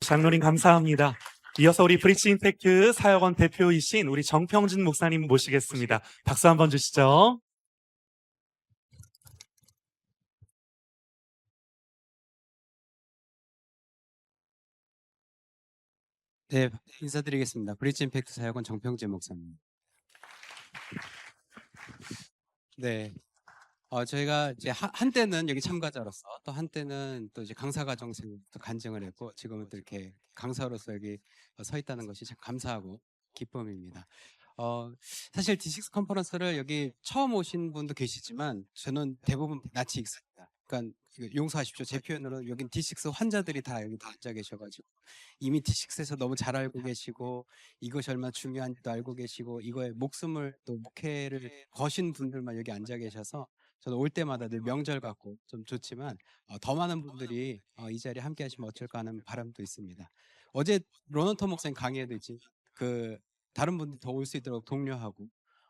장로님 감사합니다. 이어서 우리 브릿지 임팩트 사역원 대표이신 우리 정평진 목사님 모시겠습니다. 박수 한번 주시죠. 네, 인사드리겠습니다. 브릿지 임팩트 사역원 정평재 목사입니다. 네, 저희가 이제 한때는 여기 참가자로서 또 한때는 또 이제 강사과정생 또 간증을 했고 지금은 또 이렇게 강사로서 여기 서 있다는 것이 참 감사하고 기쁨입니다. 사실 D6 컨퍼런스를 여기 처음 오신 분도 계시지만 저는 대부분 낯이 익습니다. 그러니까 이거 용서하십시오. 제 표현으로 여긴 D6 환자들이 다 여기 다 앉아 계셔가지고 이미 D6에서 너무 잘 알고 계시고 이것이 얼마나 중요한지도 알고 계시고 이거에 목숨을 또 목회를 거신 분들만 여기 앉아 계셔서 저는 올 때마다 늘 명절 같고 좀 좋지만 더 많은 분들이 이 자리에 함께 하시면 어쩔까 하는 바람도 있습니다. 어제 로넌터 목사님 강의에도 있지 그 다른 분들이 더 올 수 있도록 독려하고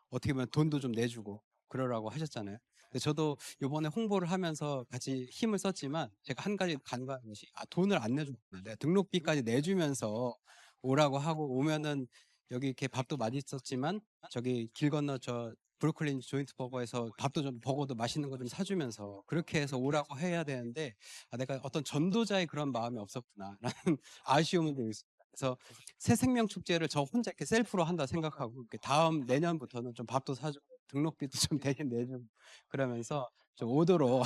어떻게 보면 돈도 좀 내주고 그러라고 하셨잖아요. 근데 저도 이번에 홍보를 하면서 같이 힘을 썼지만 제가 한 가지 간과한 것이 돈을 안 내줬구나. 내가 등록비까지 내주면서 오라고 하고 오면은 여기 이렇게 밥도 맛있었지만 저기 길 건너 저 브루클린 조인트 버거에서 밥도 좀 버거도 맛있는 거 좀 사주면서 그렇게 해서 오라고 해야 되는데 내가 어떤 전도자의 그런 마음이 없었구나라는 아쉬움은 좀 있습니다. 그래서 새 생명 축제를 저 혼자 이렇게 셀프로 한다 생각하고 이렇게 다음 내년부터는 좀 밥도 사주고 등록비도 좀 대신 내주고 그러면서 좀 오도록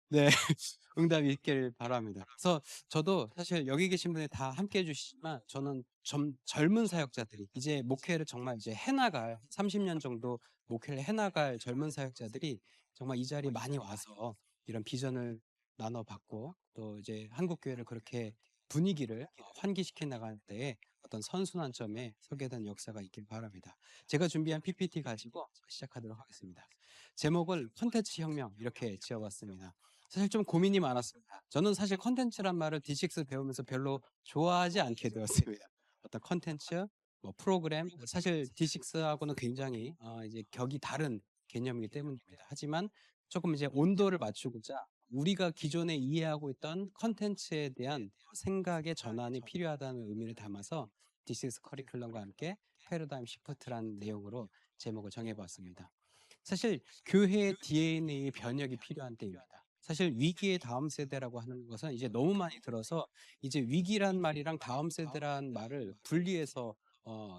네 응답이 있길 바랍니다. 그래서 저도 사실 여기 계신 분이 다 함께 해주시지만 저는 좀 젊은 사역자들이 이제 목회를 정말 이제 해나갈 30년 정도 목회를 해나갈 젊은 사역자들이 정말 이 자리에 많이 와서 이런 비전을 나눠받고 또 이제 한국 교회를 그렇게 분위기를 환기시켜 나갈 때에 어떤 선순환 점에 서게 된 역사가 있길 바랍니다. 제가 준비한 PPT 가지고 시작하도록 하겠습니다. 제목을 콘텐츠 혁명 이렇게 지어봤습니다. 사실 좀 고민이 많았습니다. 저는 사실 컨텐츠란 말을 D6 배우면서 별로 좋아하지 않게 되었습니다. 어떤 컨텐츠, 뭐 프로그램, 사실 D6하고는 굉장히 이제 격이 다른 개념이기 때문입니다. 하지만 조금 이제 온도를 맞추고자 우리가 기존에 이해하고 있던 컨텐츠에 대한 생각의 전환이 필요하다는 의미를 담아서 D6 커리큘럼과 함께 패러다임 시프트라는 내용으로 제목을 정해봤습니다. 사실 교회의 DNA 변혁이 필요한 때입니다. 사실 위기의 다음 세대라고 하는 것은 이제 너무 많이 들어서 이제 위기란 말이랑 다음 세대란 말을 분리해서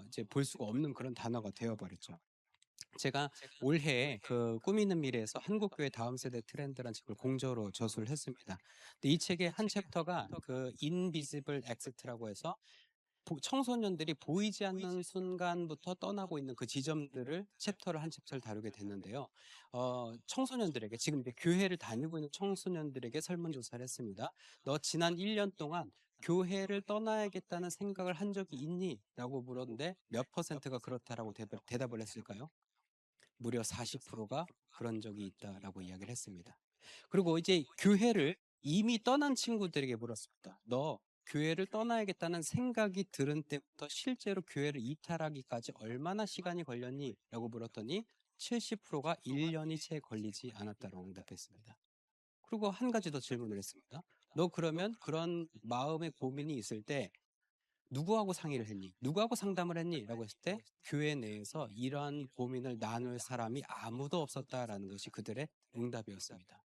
이제 볼 수가 없는 그런 단어가 되어버렸죠. 제가 올해 그 꿈 있는 미래에서 한국교회 다음 세대 트렌드라는 책을 공저로 저술을 했습니다. 근데 이 책의 한 챕터가 그 인비지블 엑시트라고 해서 청소년들이 보이지 않는 순간부터 떠나고 있는 그 지점들을 한 챕터를 다루게 됐는데요. 청소년들에게 지금 이제 교회를 다니고 있는 청소년들에게 설문조사를 했습니다. 너 지난 1년 동안 교회를 떠나야겠다는 생각을 한 적이 있니? 라고 물었는데 몇 퍼센트가 그렇다라고 대답을 했을까요? 무려 40%가 그런 적이 있다라고 이야기를 했습니다. 그리고 이제 교회를 이미 떠난 친구들에게 물었습니다. 너 교회를 떠나야겠다는 생각이 들은 때부터 실제로 교회를 이탈하기까지 얼마나 시간이 걸렸니? 라고 물었더니 70%가 1년이 채 걸리지 않았다고 응답했습니다. 그리고 한 가지 더 질문을 했습니다. 너 그러면 그런 마음의 고민이 있을 때 누구하고 상의를 했니? 누구하고 상담을 했니? 라고 했을 때 교회 내에서 이러한 고민을 나눌 사람이 아무도 없었다라는 것이 그들의 응답이었습니다.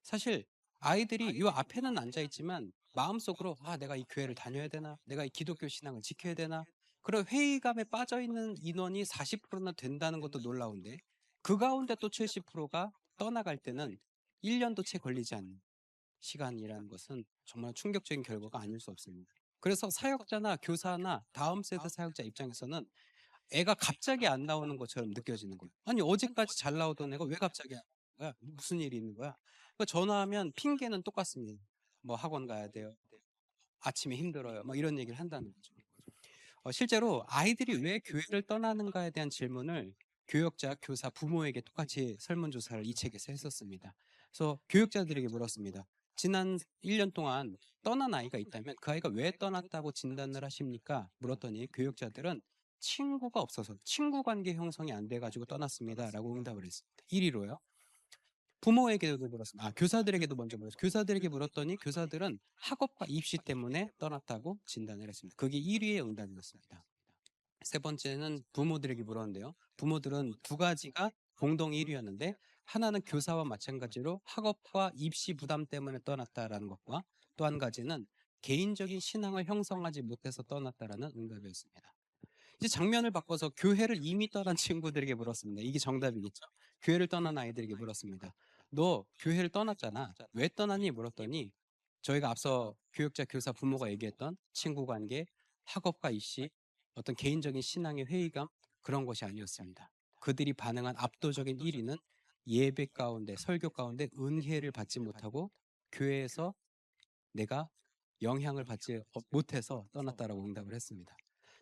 사실 아이들이 이 앞에는 앉아있지만 마음속으로 내가 이 교회를 다녀야 되나? 내가 이 기독교 신앙을 지켜야 되나? 그런 회의감에 빠져있는 인원이 40%나 된다는 것도 놀라운데 그 가운데 또 70%가 떠나갈 때는 1년도 채 걸리지 않는 시간이라는 것은 정말 충격적인 결과가 아닐 수 없습니다. 그래서 사역자나 교사나 다음 세대 사역자 입장에서는 애가 갑자기 안 나오는 것처럼 느껴지는 거예요. 아니 어제까지 잘 나오던 애가 왜 갑자기 안 나오는 거야? 무슨 일이 있는 거야? 그러니까 전화하면 핑계는 똑같습니다. 뭐 학원 가야 돼요. 아침에 힘들어요. 막 이런 얘기를 한다는 거죠. 실제로 아이들이 왜 교회를 떠나는가에 대한 질문을 교역자, 교사, 부모에게 똑같이 설문조사를 이 책에서 했었습니다. 그래서 교육자들에게 물었습니다. 지난 1년 동안 떠난 아이가 있다면 그 아이가 왜 떠났다고 진단을 하십니까? 물었더니 교육자들은 친구가 없어서 친구 관계 형성이 안 돼가지고 떠났습니다. 라고 응답을 했습니다. 1위로요. 부모에게도 물었습니다. 교사들에게도 먼저 물었어요. 교사들에게 물었더니 교사들은 학업과 입시 때문에 떠났다고 진단을 했습니다. 그게 1위의 응답이었습니다. 세 번째는 부모들에게 물었는데요. 부모들은 두 가지가 공동 1위였는데 하나는 교사와 마찬가지로 학업과 입시 부담 때문에 떠났다라는 것과 또 한 가지는 개인적인 신앙을 형성하지 못해서 떠났다라는 응답이었습니다. 이제 장면을 바꿔서 교회를 이미 떠난 친구들에게 물었습니다. 이게 정답이겠죠. 교회를 떠난 아이들에게 물었습니다. 너 교회를 떠났잖아. 왜 떠났니? 물었더니 저희가 앞서 교육자, 교사, 부모가 얘기했던 친구 관계, 학업과 입시, 어떤 개인적인 신앙의 회의감 그런 것이 아니었습니다. 그들이 반응한 압도적인 1위는 예배 가운데, 설교 가운데 은혜를 받지 못하고 교회에서 내가 영향을 받지 못해서 떠났다라고 응답을 했습니다.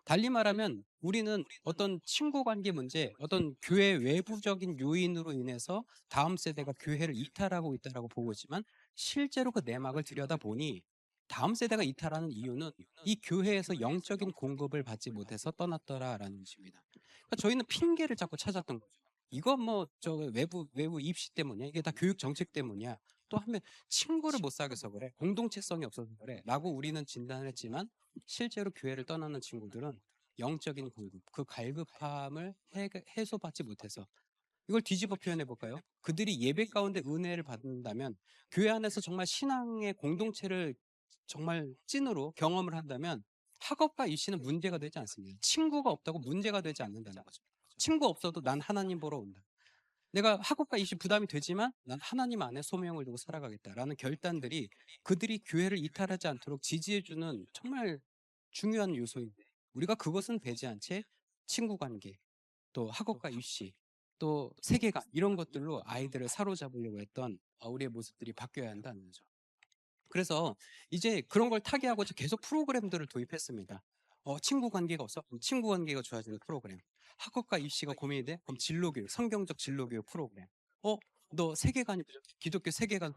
달리 말하면 우리는 어떤 친구 관계 문제, 어떤 교회 외부적인 요인으로 인해서 다음 세대가 교회를 이탈하고 있다라고 보고 있지만 실제로 그 내막을 들여다보니 다음 세대가 이탈하는 이유는 이 교회에서 영적인 공급을 받지 못해서 떠났더라라는 것입니다. 그러니까 저희는 핑계를 자꾸 찾았던 거죠. 이건 뭐 저 외부 입시 때문이야. 이게 다 교육 정책 때문이야. 또 하면 친구를 못 사귀어서 그래. 공동체성이 없어서 그래. 라고 우리는 진단을 했지만 실제로 교회를 떠나는 친구들은 영적인 공급, 그 갈급함을 해소받지 못해서 이걸 뒤집어 표현해 볼까요? 그들이 예배 가운데 은혜를 받는다면 교회 안에서 정말 신앙의 공동체를 정말 찐으로 경험을 한다면 학업과 입시는 문제가 되지 않습니다. 친구가 없다고 문제가 되지 않는다는 거죠. 친구 없어도 난 하나님 보러 온다. 내가 학업과 입시 부담이 되지만 난 하나님 안에 소명을 두고 살아가겠다라는 결단들이 그들이 교회를 이탈하지 않도록 지지해주는 정말 중요한 요소인데 우리가 그것은 배제한 채 친구 관계, 또 학업과 입시, 또 세계관 이런 것들로 아이들을 사로잡으려고 했던 우리의 모습들이 바뀌어야 한다는 거죠. 그래서 이제 그런 걸 타개하고자 계속 프로그램들을 도입했습니다. 친구 관계가 없어? 그럼 친구 관계가 좋아지는 프로그램. 학업과 입시가 고민이 돼? 그럼 진로교육, 성경적 진로교육 프로그램. 너 세계관이 부족해? 기독교 세계관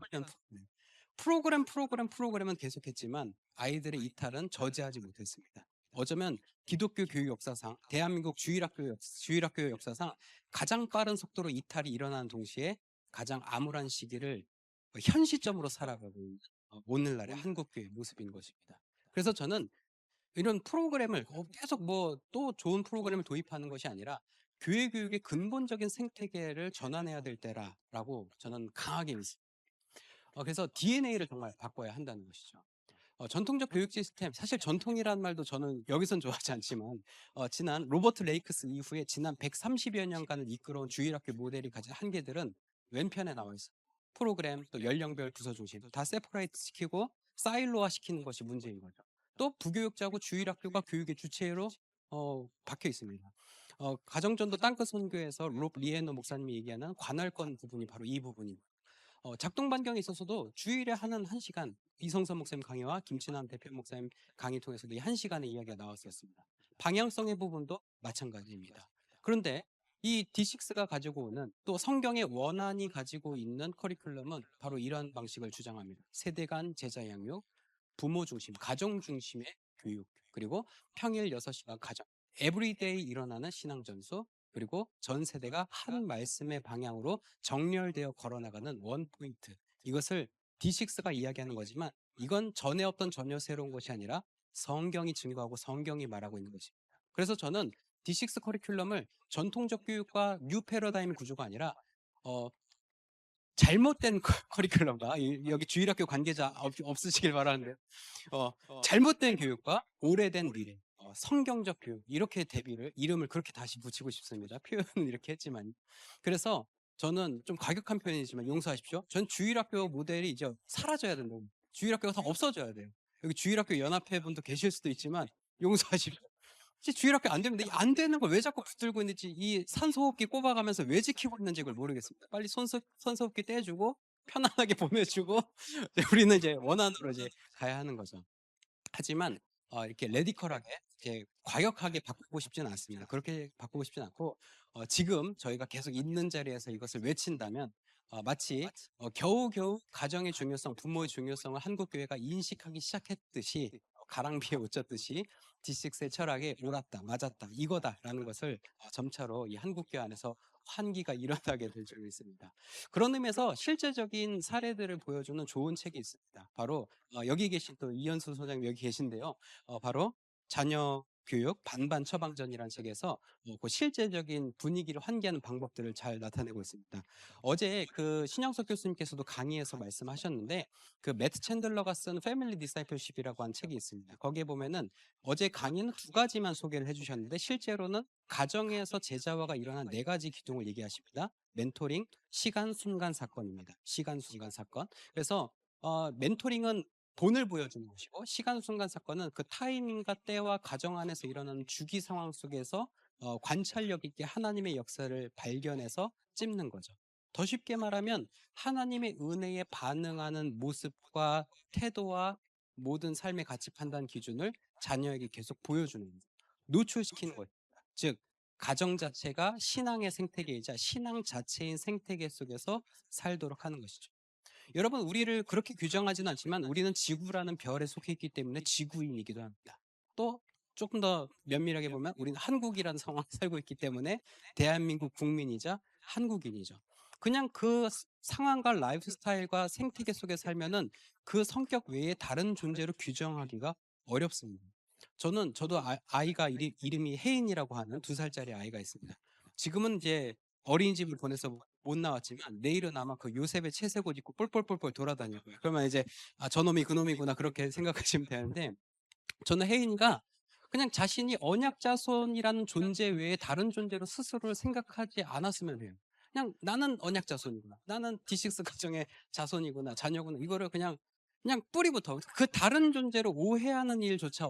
훈련 프로그램은 계속했지만 아이들의 이탈은 저지하지 못했습니다. 어쩌면 기독교 교육 역사상, 대한민국 주일학교 역사상 가장 빠른 속도로 이탈이 일어나는 동시에 가장 암울한 시기를 현 시점으로 살아가고 있는 오늘날의 한국교회의 모습인 것입니다. 그래서 저는 이런 프로그램을 계속 뭐 또 좋은 프로그램을 도입하는 것이 아니라 교회 교육의 근본적인 생태계를 전환해야 될 때라고 저는 강하게 믿습니다. 그래서 DNA를 정말 바꿔야 한다는 것이죠. 전통적 교육 시스템, 사실 전통이라는 말도 저는 여기선 좋아하지 않지만, 지난 로버트 레이크스 이후에 지난 130여 년간을 이끌어온 주일학교 모델이 가진 한계들은 왼편에 나와 있어요. 프로그램, 또 연령별 구조 중심, 다 세퍼레이트 시키고 사일로화 시키는 것이 문제인 거죠. 또 부교육자고 주일학교가 교육의 주체로 박혀 있습니다. 가정전도 땅끝 선교에서 롭 리에노 목사님이 얘기하는 관할권 부분이 바로 이 부분입니다. 작동 반경에 있어서도 주일에 하는 1시간 이성선 목사님 강의와 김친환 대표 목사님 강의 통해서도 이 1시간의 이야기가 나왔었습니다. 방향성의 부분도 마찬가지입니다. 그런데 이 D6가 가지고 오는 또 성경의 원안이 가지고 있는 커리큘럼은 바로 이런 방식을 주장합니다. 세대 간 제자 양육, 부모 중심, 가정 중심의 교육, 그리고 평일 6시간 가정, 에브리데이 일어나는 신앙 전수, 그리고 전 세대가 한 말씀의 방향으로 정렬되어 걸어나가는 원 포인트. 이것을 D6가 이야기하는 거지만 이건 전에 없던 전혀 새로운 것이 아니라 성경이 증거하고 성경이 말하고 있는 것입니다. 그래서 저는 D6 커리큘럼을 전통적 교육과 뉴 패러다임 구조가 아니라 잘못된 커리큘럼과 여기 주일학교 관계자 없으시길 바라는데요. 잘못된 교육과 오래된 미래, 성경적 교육 이렇게 이름을 그렇게 다시 붙이고 싶습니다. 표현은 이렇게 했지만 그래서 저는 좀 과격한 표현이지만 용서하십시오. 전 주일학교 모델이 이제 사라져야 된다고. 주일학교가 다 없어져야 돼요. 여기 주일학교 연합회 분도 계실 수도 있지만 용서하십시오. 주일학교 안 되는데 안 되는 걸 왜 자꾸 붙들고 있는지 이 산소호흡기 꼽아가면서 왜 지키고 있는지 그걸 모르겠습니다. 빨리 산소호흡기 떼주고 편안하게 보내주고 우리는 이제 원안으로 이제 가야 하는 거죠. 하지만 이렇게 레디컬하게 이렇게 과격하게 바꾸고 싶지는 않습니다. 그렇게 바꾸고 싶지는 않고 지금 저희가 계속 있는 자리에서 이것을 외친다면 마치 겨우겨우 가정의 중요성, 부모의 중요성을 한국 교회가 인식하기 시작했듯이 가랑비에 옷 젖듯이 D6의 철학에 옳았다, 맞았다, 이거다라는 것을 점차로 이 한국 교회 안에서 환기가 일어나게 될 줄 믿습니다. 그런 의미에서 실제적인 사례들을 보여주는 좋은 책이 있습니다. 바로 여기 계신 또 이현수 소장님 여기 계신데요. 바로 자녀 교육 반반 처방전이라는 책에서 그 실제적인 분위기를 환기하는 방법들을 잘 나타내고 있습니다. 어제 그 신영석 교수님께서도 강의에서 말씀하셨는데 그 매트 챈들러가 쓴 패밀리 디사이플십이라고 한 책이 있습니다. 거기에 보면은 어제 강의는 두 가지만 소개를 해주셨는데 실제로는 가정에서 제자화가 일어난 네 가지 기둥을 얘기하십니다. 멘토링, 시간, 순간, 사건입니다. 시간, 순간, 사건. 그래서 멘토링은 본을 보여주는 것이고 시간, 순간, 사건은 그 타이밍과 때와 가정 안에서 일어나는 주기 상황 속에서 관찰력 있게 하나님의 역사를 발견해서 찝는 거죠. 더 쉽게 말하면 하나님의 은혜에 반응하는 모습과 태도와 모든 삶의 가치 판단 기준을 자녀에게 계속 보여주는 거예요. 노출시키는 거예요. 즉 가정 자체가 신앙의 생태계이자 신앙 자체인 생태계 속에서 살도록 하는 것이죠. 여러분 우리를 그렇게 규정하지는 않지만 우리는 지구라는 별에 속해 있기 때문에 지구인이기도 합니다. 또 조금 더 면밀하게 보면 우리는 한국이라는 상황에 살고 있기 때문에 대한민국 국민이자 한국인이죠. 그냥 그 상황과 라이프 스타일과 생태계 속에 살면은 그 성격 외에 다른 존재로 규정하기가 어렵습니다. 저도 아이가 이름이 혜인이라고 하는 2살짜리 아이가 있습니다. 지금은 이제 어린이집을 보내서 못 나왔지만 내일은 아마 그 요셉의 채색 옷 입고 뻘뻘뻘뻘 돌아다닐 거예요. 그러면 이제 저놈이 그놈이구나 그렇게 생각하시면 되는데 저는 혜인이가 그냥 자신이 언약 자손이라는 존재 외에 다른 존재로 스스로를 생각하지 않았으면 해요. 그냥 나는 언약 자손이구나. 나는 D6 가정의 자손이구나. 자녀구나. 이거를 그냥 뿌리부터 그 다른 존재로 오해하는 일조차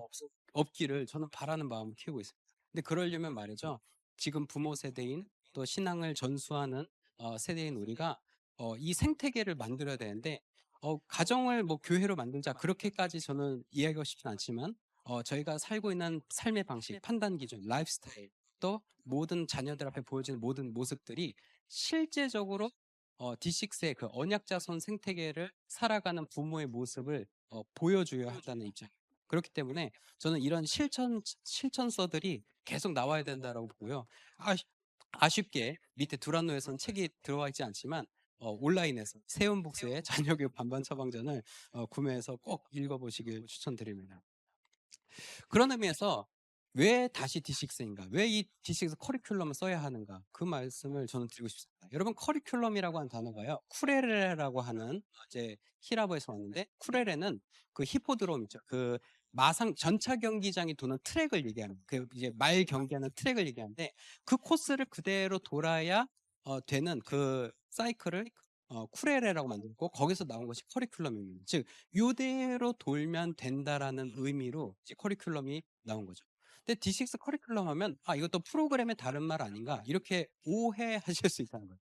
없기를 저는 바라는 마음을 키우고 있습니다. 근데 그러려면 말이죠. 지금 부모 세대인 또 신앙을 전수하는 세대인 우리가 이 생태계를 만들어야 되는데 가정을 뭐 교회로 만들자 그렇게까지 저는 이야기하고 싶진 않지만 저희가 살고 있는 삶의 방식, 판단 기준, 라이프 스타일 또 모든 자녀들 앞에 보여지는 모든 모습들이 실제적으로 D6의 그 언약자손 생태계를 살아가는 부모의 모습을 보여줘야 한다는 입장. 그렇기 때문에 저는 이런 실천서들이 계속 나와야 된다라고 보고요. 아쉽게 밑에 두란노에서는 책이 들어와 있지 않지만 온라인에서 세운복수의 자녀교육 반반 처방전을 구매해서 꼭 읽어보시길 추천드립니다. 그런 의미에서 왜 다시 D6인가? 왜 이 D6 커리큘럼을 써야 하는가? 그 말씀을 저는 드리고 싶습니다. 여러분 커리큘럼이라고 하는 단어가요. 쿠레레라고 하는 이제 히라보에서 왔는데 쿠레레는 그 히포드롬 있죠. 그 마상 전차 경기장이 도는 트랙을 얘기하는 그 이제 말 경기하는 트랙을 얘기하는데 그 코스를 그대로 돌아야 되는 그 사이클을 쿠레레라고 만들고 거기서 나온 것이 커리큘럼입니다. 즉 요대로 돌면 된다라는 의미로 이제 커리큘럼이 나온 거죠. 근데 D6 커리큘럼 하면 이것도 프로그램의 다른 말 아닌가 이렇게 오해하실 수 있다는 거예요.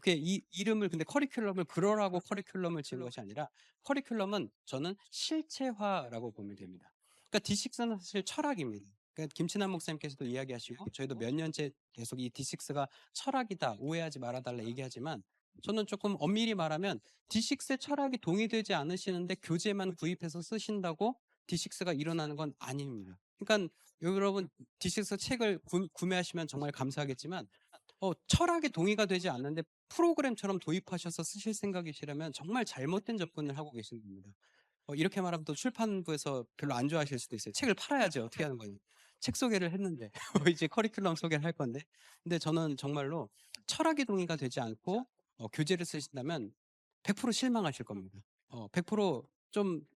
이 이름을 근데 커리큘럼을 그러라고 커리큘럼을 지은 것이 아니라 커리큘럼은 저는 실체화라고 보면 됩니다. 그러니까 D6는 사실 철학입니다. 그러니까 김친환 목사님께서도 이야기하시고 저희도 몇 년째 계속 이 D6가 철학이다 오해하지 말아달라 얘기하지만 저는 조금 엄밀히 말하면 D6의 철학이 동의되지 않으시는데 교재만 구입해서 쓰신다고 D6가 일어나는 건 아닙니다. 그러니까 여러분 D6 책을 구매하시면 정말 감사하겠지만 철학이 동의가 되지 않는데 프로그램처럼 도입하셔서 쓰실 생각이시라면 정말 잘못된 접근을 하고 계신 겁니다. 이렇게 말하면 또 출판부에서 별로 안 좋아하실 수도 있어요. 책을 팔아야지 어떻게 하는 거니? 책 소개를 했는데 이제 커리큘럼 소개를 할 건데 근데 저는 정말로 철학이 동의가 되지 않고 교재를 쓰신다면 100% 실망하실 겁니다. 100%좀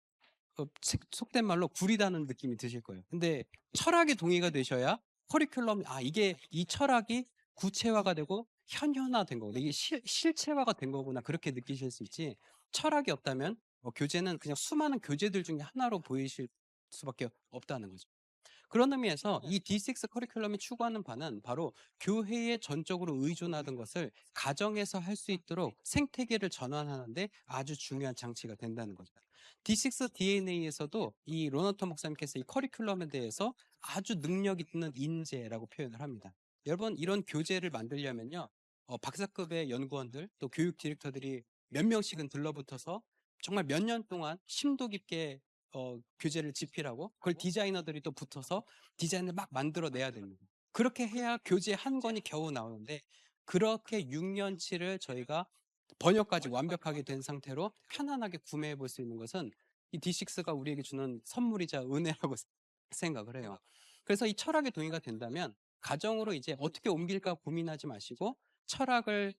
속된 말로 구리다는 느낌이 드실 거예요. 근데 철학이 동의가 되셔야 커리큘럼 이게 이 철학이 구체화가 되고 현현화된 거구나. 이게 실체화가 된 거구나. 그렇게 느끼실 수 있지. 철학이 없다면 교재는 그냥 수많은 교재들 중에 하나로 보이실 수밖에 없다는 거죠. 그런 의미에서 이 D6 커리큘럼이 추구하는 바는 바로 교회에 전적으로 의존하던 것을 가정에서 할 수 있도록 생태계를 전환하는데 아주 중요한 장치가 된다는 거죠. D6 DNA에서도 이 로너턴 목사님께서 이 커리큘럼에 대해서 아주 능력 있는 인재라고 표현을 합니다. 여러분 이런 교재를 만들려면요. 박사급의 연구원들 또 교육 디렉터들이 몇 명씩은 들러붙어서 정말 몇 년 동안 심도 깊게 교재를 집필하고 그걸 디자이너들이 또 붙어서 디자인을 막 만들어내야 됩니다. 그렇게 해야 교재 한 권이 겨우 나오는데 그렇게 6년치를 저희가 번역까지 완벽하게 된 상태로 편안하게 구매해 볼 수 있는 것은 이 D6가 우리에게 주는 선물이자 은혜라고 생각을 해요. 그래서 이 철학에 동의가 된다면 가정으로 이제 어떻게 옮길까 고민하지 마시고 철학을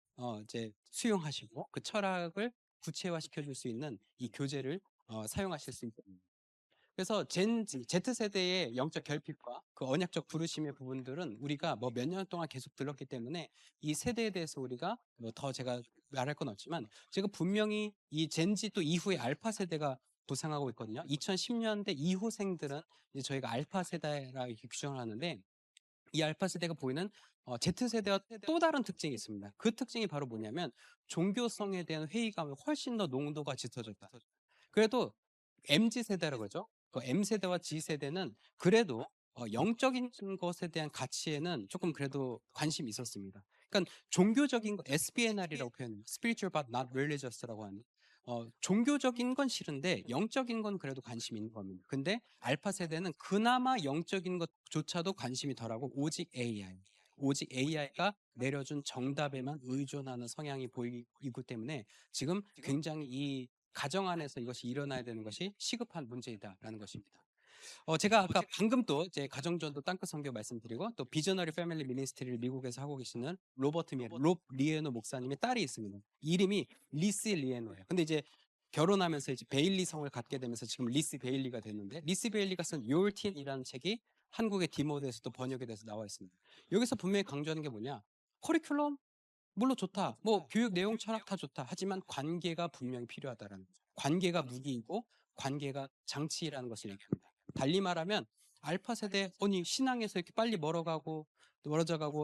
이제 수용하시고 그 철학을 구체화시켜 줄 수 있는 이 교재를 사용하실 수 있습니다. 그래서 Z세대의 영적 결핍과 그 언약적 부르심의 부분들은 우리가 뭐 몇 년 동안 계속 들었기 때문에 이 세대에 대해서 우리가 뭐 더 제가 말할 건 없지만 제가 분명히 이 젠지 또 이후에 알파 세대가 부상하고 있거든요. 2010년대 이후생들은 이제 저희가 알파 세대라 이렇게 규정을 하는데 이 알파 세대가 보이는 Z세대와 또 다른 특징이 있습니다. 그 특징이 바로 뭐냐면 종교성에 대한 회의감이 훨씬 더 농도가 짙어졌다. 그래도 MZ 세대라고 그러죠. 그 M 세대와 G 세대는 그래도 영적인 것에 대한 가치에는 조금 그래도 관심이 있었습니다. 그러니까 종교적인 거 SBNR이라고 표현해요. Spiritual but not religious라고 하는. 종교적인 건 싫은데 영적인 건 그래도 관심이 있는 겁니다. 근데 알파 세대는 그나마 영적인 것조차도 관심이 덜하고 오직 AI. 오직 AI가 내려준 정답에만 의존하는 성향이 보이기 때문에 지금 굉장히 이 가정 안에서 이것이 일어나야 되는 것이 시급한 문제이다라는 것입니다. 제가 아까 방금 또 이제 가정전도 땅끝 선교 말씀드리고 또 비저너리 패밀리 미니스트리를 미국에서 하고 계시는 롭 리에노 목사님의 딸이 있습니다. 이름이 리시 리에노예요. 근데 이제 결혼하면서 이제 베일리 성을 갖게 되면서 지금 리시 베일리가 됐는데 리시 베일리가 쓴 요얼틴이라는 책이 한국의 디모데에서도 번역이 돼서 나와 있습니다. 여기서 분명히 강조하는 게 뭐냐? 커리큘럼 물론 좋다. 뭐 교육 내용 철학 다 좋다. 하지만 관계가 분명히 필요하다라는 거죠. 관계가 무기이고 관계가 장치라는 것을 얘기합니다. 달리 말하면 알파 세대 아니 신앙에서 이렇게 빨리 멀어져가고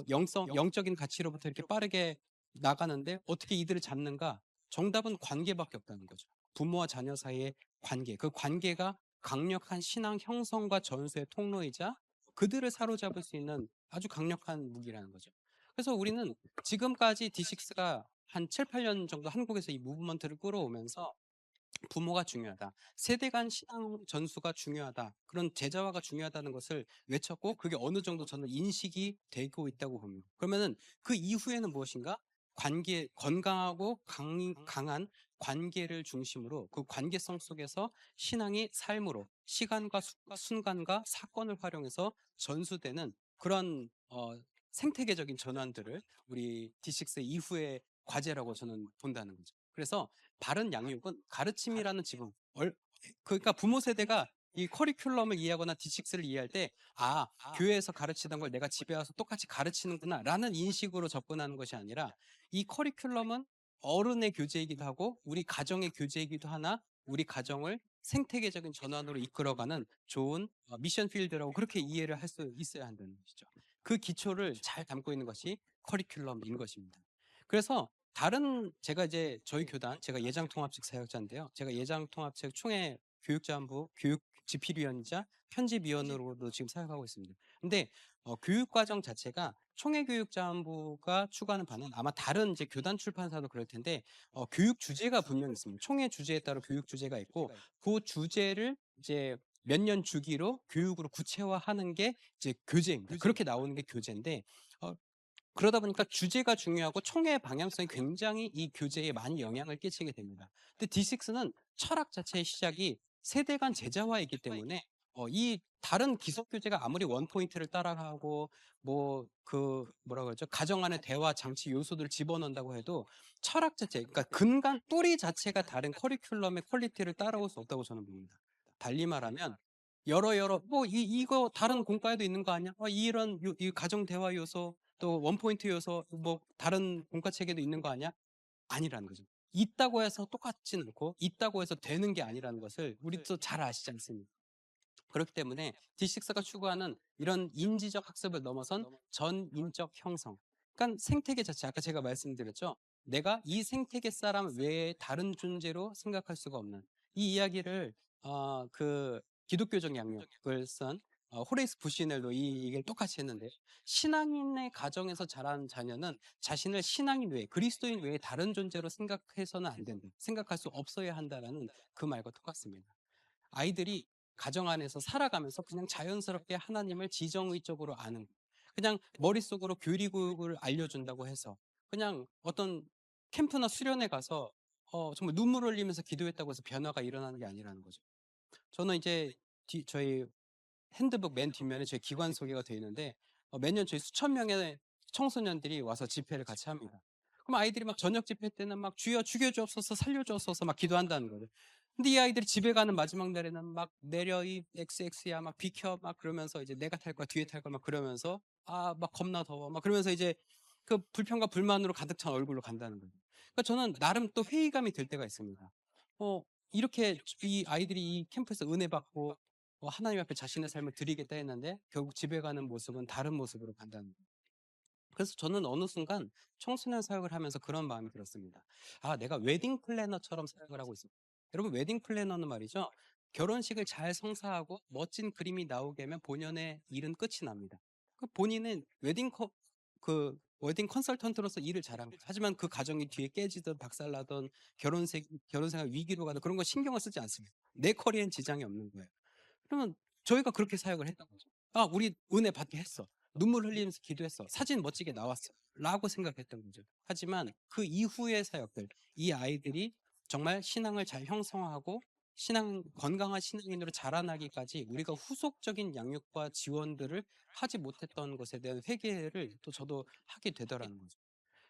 영적인 가치로부터 이렇게 빠르게 나가는데 어떻게 이들을 잡는가? 정답은 관계밖에 없다는 거죠. 부모와 자녀 사이의 관계. 그 관계가 강력한 신앙 형성과 전수의 통로이자 그들을 사로잡을 수 있는 아주 강력한 무기라는 거죠. 그래서 우리는 지금까지 D6가 한 7, 8년 정도 한국에서 이 무브먼트를 끌어오면서 부모가 중요하다. 세대 간 신앙 전수가 중요하다. 그런 제자화가 중요하다는 것을 외쳤고 그게 어느 정도 저는 인식이 되고 있다고 봅니다. 그러면은 그 이후에는 무엇인가? 건강하고 강한 관계를 중심으로 그 관계성 속에서 신앙이 삶으로 시간과 순간과 사건을 활용해서 전수되는 그런 생태계적인 전환들을 우리 D6 이후의 과제라고 저는 본다는 거죠. 그래서 바른 양육은 가르침이라는 지붕. 그러니까 부모 세대가 이 커리큘럼을 이해하거나 D6를 이해할 때, 교회에서 가르치던 걸 내가 집에 와서 똑같이 가르치는구나, 라는 인식으로 접근하는 것이 아니라, 이 커리큘럼은 어른의 교재이기도 하고, 우리 가정의 교재이기도 하나, 우리 가정을 생태계적인 전환으로 이끌어가는 좋은 미션 필드라고 그렇게 이해를 할 수 있어야 한다는 것이죠. 그 기초를 잘 담고 있는 것이 커리큘럼인 것입니다. 그래서 제가 이제 저희 교단, 제가 예장통합측 사역자인데요. 제가 예장통합측 총회 교육자원부 교육 집필위원이자 편집위원으로도 지금 사역하고 있습니다. 근데 교육과정 자체가 총회교육자원부가 추구하는 바는 아마 다른 이제 교단 출판사도 그럴 텐데 교육 주제가 분명히 있습니다. 총회 주제에 따라 교육 주제가 있고 그 주제를 이제 몇 년 주기로 교육으로 구체화하는 게 이제 교재입니다. 그렇게 나오는 게 교재인데 그러다 보니까 주제가 중요하고 총회의 방향성이 굉장히 이 교재에 많이 영향을 끼치게 됩니다. 근데 D6는 철학 자체의 시작이 세대 간 제자화이기 때문에 이 다른 기속 교재가 아무리 원포인트를 따라가고 뭐라 그러죠? 가정 안에 대화 장치 요소들을 집어넣는다고 해도 철학 자체, 그러니까 근간 뿌리 자체가 다른 커리큘럼의 퀄리티를 따라올 수 없다고 저는 봅니다. 달리 말하면 여러 이거 다른 공과에도 있는 거 아니야? 이런 이 가정 대화 요소 또 원포인트 요소 뭐 다른 공과 체계도 있는 거 아니야? 아니라는 거죠. 있다고 해서 똑같진 않고 있다고 해서 되는 게 아니라는 것을 우리도 잘 아시지 않습니까? 그렇기 때문에 D6가 추구하는 이런 인지적 학습을 넘어선 전인적 형성. 그러니까 생태계 자체, 아까 제가 말씀드렸죠. 내가 이 생태계 사람 외에 다른 존재로 생각할 수가 없는 이 이야기를 그 기독교적 양육을 쓴 호레이스 부시넬도 이 얘기를 똑같이 했는데 신앙인의 가정에서 자란 자녀는 자신을 신앙인 외에 그리스도인 외에 다른 존재로 생각해서는 안 된다. 생각할 수 없어야 한다라는 그 말과 똑같습니다. 아이들이 가정 안에서 살아가면서 그냥 자연스럽게 하나님을 지정의적으로 아는 그냥 머릿속으로 교리교육을 알려준다고 해서 그냥 어떤 캠프나 수련회 가서 정말 눈물을 흘리면서 기도했다고 해서 변화가 일어나는 게 아니라는 거죠. 저는 이제 저희 핸드북 맨 뒷면에 저희 기관 소개가 되어 있는데 매년 저희 수천 명의 청소년들이 와서 집회를 같이 합니다. 그럼 아이들이 막 저녁 집회 때는 막 주여 죽여주옵소서 살려주옵소서 막 기도한다는 거죠. 근데 이 아이들이 집에 가는 마지막 날에는 막 내려 이 XX야 막 비켜 막 그러면서 이제 내가 탈 거야 뒤에 탈 거야 막 그러면서 아 막 겁나 더워 막 그러면서 이제 그 불평과 불만으로 가득 찬 얼굴로 간다는 거예요. 그러니까 저는 나름 또 회의감이 들 때가 있습니다. 이렇게 이 아이들이 이 캠프에서 은혜 받고 하나님 앞에 자신의 삶을 드리겠다 했는데 결국 집에 가는 모습은 다른 모습으로 간다는 거예요. 그래서 저는 어느 순간 청소년 사역을 하면서 그런 마음이 들었습니다. 아, 내가 웨딩 플래너처럼 사역을 하고 있어. 여러분, 웨딩 플래너는 말이죠. 결혼식을 잘 성사하고 멋진 그림이 나오게 하면 본연의 일은 끝이 납니다. 본인은 웨딩 컨설턴트로서 일을 잘한 거죠. 하지만 그 가정이 뒤에 깨지든 박살나든 결혼 생활 위기로 가든 그런 거 신경을 쓰지 않습니다. 내 커리어엔 지장이 없는 거예요. 그러면 저희가 그렇게 사역을 했던 거죠. 아, 우리 은혜 받게 했어. 눈물 흘리면서 기도했어. 사진 멋지게 나왔어. 라고 생각했던 거죠. 하지만 그 이후의 사역들, 이 아이들이 정말 신앙을 잘 형성하고 건강한 신앙인으로 자라나기까지 우리가 후속적인 양육과 지원들을 하지 못했던 것에 대한 회개를 또 저도 하게 되더라는 거죠.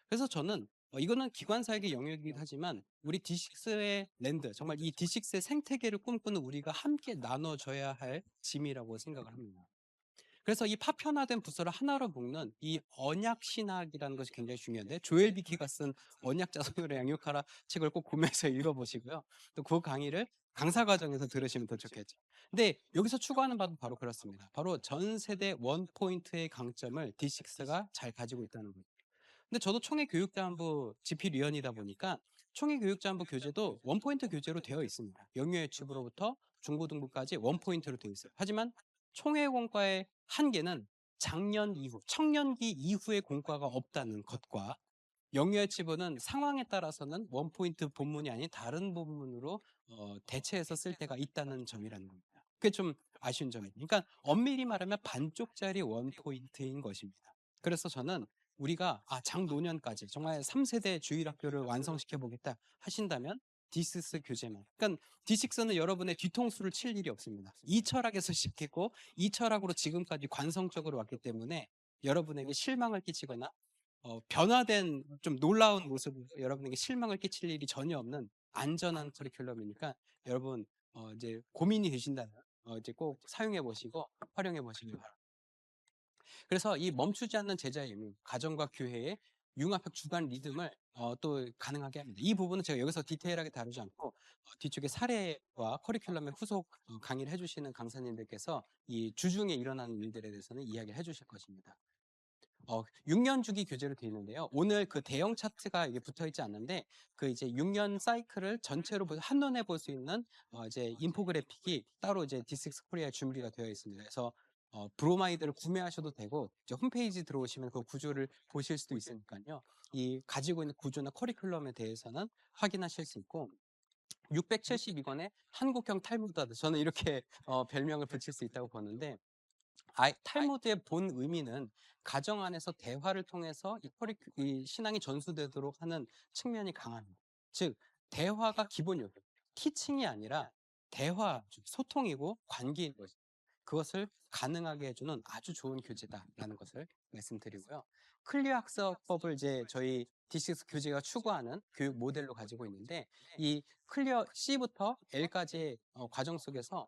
그래서 저는 이거는 기관사역의 영역이긴 하지만 우리 D6의 랜드, 정말 이 D6의 생태계를 꿈꾸는 우리가 함께 나눠줘야 할 짐이라고 생각을 합니다. 그래서 이 파편화된 부서를 하나로 묶는 이 언약 신학이라는 것이 굉장히 중요한데 조엘 비키가 쓴 언약 자손으로 양육하라 책을 꼭 구매해서 읽어보시고요. 또 그 강의를 강사 과정에서 들으시면 더 좋겠죠. 근데 여기서 추구하는 바도 바로 그렇습니다. 바로 전 세대 원 포인트의 강점을 D6가 잘 가지고 있다는 거예요. 근데 저도 총회교육자원부 집필위원이다 보니까 총회교육자원부 교재도 원포인트 교재로 되어 있습니다. 영유아유치부로부터 중고등부까지 원포인트로 되어 있어요. 하지만 총회공과의 한계는 작년 이후, 청년기 이후의 공과가 없다는 것과 영유아치부는 상황에 따라서는 원포인트 본문이 아닌 다른 본문으로 대체해서 쓸 때가 있다는 점이라는 겁니다. 그게 좀 아쉬운 점이에요. 그러니까 엄밀히 말하면 반쪽짜리 원포인트인 것입니다. 그래서 저는 우리가 장노년까지 정말 3세대 주일학교를 완성시켜 보겠다 하신다면 디스스 교재만. 그러니까 D6는 여러분의 뒤통수를 칠 일이 없습니다. 이 철학에서 시작했고 이 철학으로 지금까지 관성적으로 왔기 때문에 여러분에게 실망을 끼치거나 변화된 좀 놀라운 모습으로 여러분에게 실망을 끼칠 일이 전혀 없는 안전한 커리큘럼이니까 여러분 이제 고민이 되신다면 이제 꼭 사용해 보시고 활용해 보시길 바랍니다. 그래서 이 멈추지 않는 제자의 의미, 가정과 교회의 융합형 주간 리듬을 또 가능하게 합니다. 이 부분은 제가 여기서 디테일하게 다루지 않고 뒤쪽에 사례와 커리큘럼의 후속 강의를 해주시는 강사님들께서 이 주중에 일어나는 일들에 대해서는 이야기를 해주실 것입니다. 6년 주기 교재로 되어 있는데요. 오늘 그 대형 차트가 이게 붙어 있지 않는데 그 이제 6년 사이클을 전체로 한눈에 볼 수 있는 이제 인포그래픽이 따로 이제 디스익스 코리아에 준비가 되어 있습니다. 그래서 브로마이드를 구매하셔도 되고 이제 홈페이지 들어오시면 그 구조를 보실 수도 있으니까요. 이 가지고 있는 구조나 커리큘럼에 대해서는 확인하실 수 있고 672권의 한국형 탈무드, 저는 이렇게 별명을 붙일 수 있다고 보는데 탈무드의 본 의미는 가정 안에서 대화를 통해서 이 신앙이 전수되도록 하는 측면이 강합니다. 즉, 대화가 기본 요소, 티칭이 아니라 대화, 즉 소통이고 관계인 것입니다. 그것을 가능하게 해주는 아주 좋은 교재다라는 것을 말씀드리고요. 클리어 학습법을 이제 저희 D6 교재가 추구하는 교육 모델로 가지고 있는데 이 클리어 C부터 L까지의 과정 속에서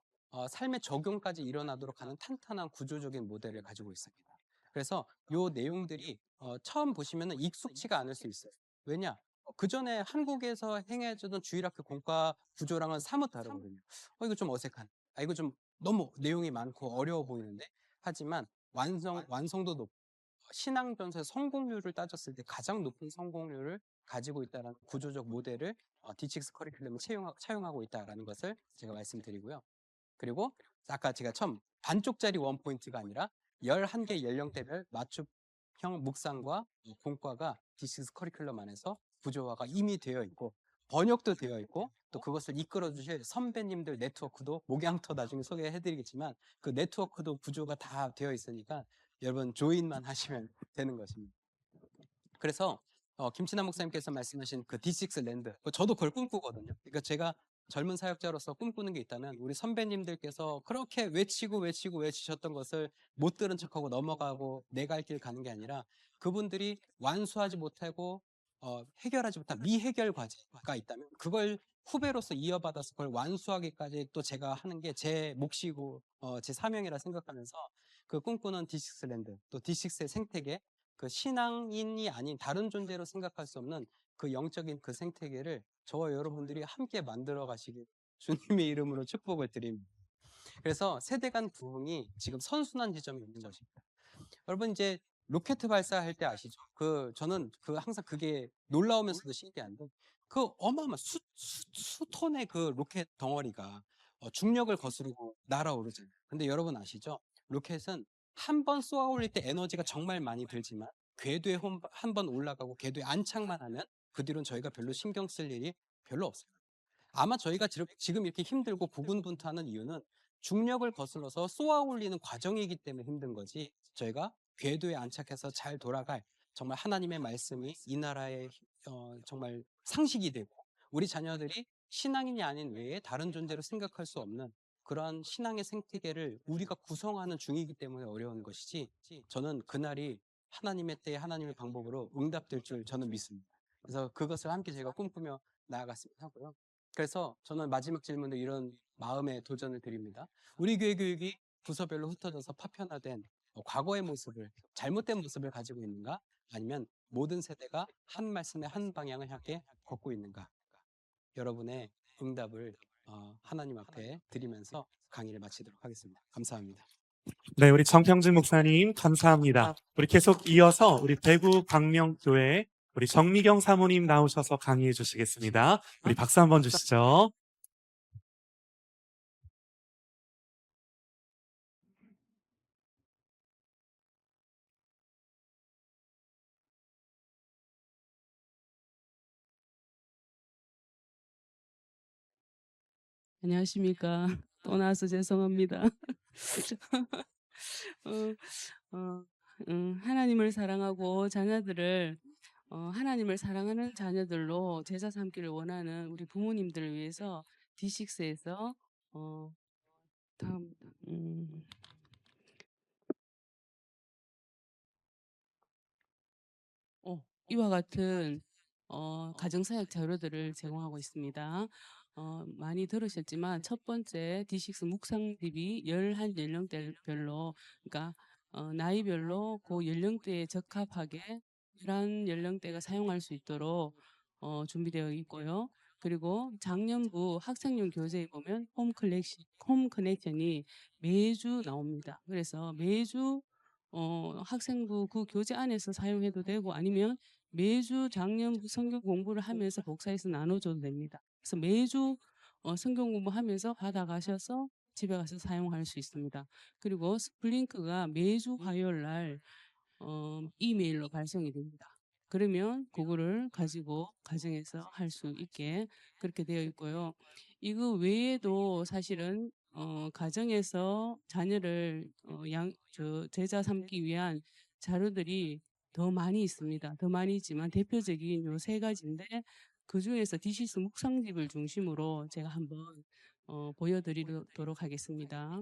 삶의 적용까지 일어나도록 하는 탄탄한 구조적인 모델을 가지고 있습니다. 그래서 이 내용들이 처음 보시면 익숙치가 않을 수 있어요. 왜냐? 그 전에 한국에서 행해주던 주일학교 공과 구조랑은 사뭇 다르거든요. 이거 좀 어색한. 이거 좀 너무 내용이 많고 어려워 보이는데. 하지만 완성도 높고 신앙 전체 성공률을 따졌을 때 가장 높은 성공률을 가지고 있다는 구조적 모델을 D6 커리큘럼에 차용하고 있다는 것을 제가 말씀드리고요. 그리고 아까 제가 처음 반쪽짜리 원포인트가 아니라 11개 연령대별 맞춤형 묵상과 공과가 디시스 커리큘럼 안에서 구조화가 이미 되어 있고 번역도 되어 있고 또 그것을 이끌어 주실 선배님들 네트워크도 목양터 나중에 소개해 드리겠지만 그 네트워크도 구조가 다 되어 있으니까 여러분 조인만 하시면 되는 것입니다. 그래서 김친남 목사님께서 말씀하신 그 D6 랜드, 저도 그걸 꿈꾸거든요. 그러니까 제가 젊은 사역자로서 꿈꾸는 게 있다면 우리 선배님들께서 그렇게 외치셨던 것을 못 들은 척하고 넘어가고 내 갈 길 가는 게 아니라 그분들이 완수하지 못하고 해결하지 못한 미해결 과제가 있다면 그걸 후배로서 이어받아서 그걸 완수하기까지 또 제가 하는 게 제 몫이고 제 사명이라 생각하면서 그 꿈꾸는 D6 랜드, 또 D6의 생태계, 그 신앙인이 아닌 다른 존재로 생각할 수 없는 그 영적인 그 생태계를 저와 여러분들이 함께 만들어 가시길 주님의 이름으로 축복을 드립니다. 그래서 세대 간 부흥이 지금 선순환 지점에 있는 것입니다. 여러분 이제 로켓 발사할 때 아시죠? 저는 항상 그게 놀라우면서도 신기한데 그 어마어마한 수톤의 그 로켓 덩어리가 중력을 거스르고 날아오르잖아요. 근데 여러분 아시죠? 로켓은 한 번 쏘아 올릴 때 에너지가 정말 많이 들지만 궤도에 한 번 올라가고 궤도에 안착만 하면 그 뒤로는 저희가 별로 신경 쓸 일이 별로 없어요. 아마 저희가 지금 이렇게 힘들고 고군분투하는 이유는 중력을 거슬러서 쏘아 올리는 과정이기 때문에 힘든 거지, 저희가 궤도에 안착해서 잘 돌아갈 정말 하나님의 말씀이 이 나라의 정말 상식이 되고 우리 자녀들이 신앙인이 아닌 외에 다른 존재로 생각할 수 없는 그러한 신앙의 생태계를 우리가 구성하는 중이기 때문에 어려운 것이지, 저는 그날이 하나님의 때에 하나님의 방법으로 응답될 줄 저는 믿습니다. 그래서 그것을 함께 제가 꿈꾸며 나아갔으면 하고요. 그래서 저는 마지막 질문도 이런 마음의 도전을 드립니다. 우리 교회 교육이 부서별로 흩어져서 파편화된 과거의 모습을, 잘못된 모습을 가지고 있는가? 아니면 모든 세대가 한 말씀의 한 방향을 향해 걷고 있는가? 여러분의 응답을 하나님 앞에 드리면서 강의를 마치도록 하겠습니다. 감사합니다. 네, 우리 정평진 목사님 감사합니다. 우리 계속 이어서 우리 대구 광명교회 우리 정미경 사모님 나오셔서 강의해 주시겠습니다. 우리 박수 한번 주시죠. 안녕하십니까. 또 나와서 죄송합니다. 어, 하나님을 사랑하고 자녀들을 하나님을 사랑하는 자녀들로 제자 삼기를 원하는 우리 부모님들을 위해서 D6에서 다음 이와 같은 가정사역 자료들을 제공하고 있습니다. 많이 들으셨지만 첫 번째 D6 묵상 DB 11연령대별로, 그러니까 나이별로 그 연령대에 적합하게 11연령대가 사용할 수 있도록 준비되어 있고요. 그리고 작년부 학생용 교재에 보면 홈 커넥션이 매주 나옵니다. 그래서 매주 학생부 그 교재 안에서 사용해도 되고, 아니면 매주 작년부 성경 공부를 하면서 복사해서 나눠줘도 됩니다. 그래서 매주 성경 공부하면서 받아가셔서 집에 가서 사용할 수 있습니다. 그리고 스플링크가 매주 화요일 날 이메일로 발송이 됩니다. 그러면 그거를 가지고 가정에서 할 수 있게 그렇게 되어 있고요. 이거 외에도 사실은 가정에서 자녀를 제자 삼기 위한 자료들이 더 많이 있습니다. 더 많이 있지만 대표적인 요 세 가지인데, 그 중에서 디시스 묵상집을 중심으로 제가 한번 보여드리도록 하겠습니다.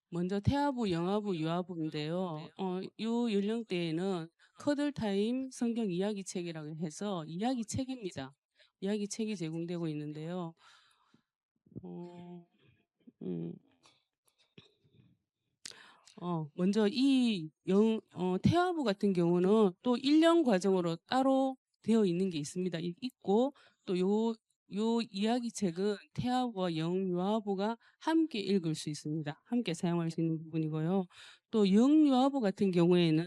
먼저 태아부, 영아부, 유아부인데요. 요 연령대에는 커들타임 성경 이야기책이라고 해서 이야기책입니다. 이야기책이 제공되고 있는데요. 음, 먼저 태아부 같은 경우는 또 1년 과정으로 따로 되어 있는 게 있습니다. 있고, 또 요 이야기책은 태아부와 영유아부가 함께 읽을 수 있습니다. 함께 사용할 수 있는 부분이고요. 또 영유아부 같은 경우에는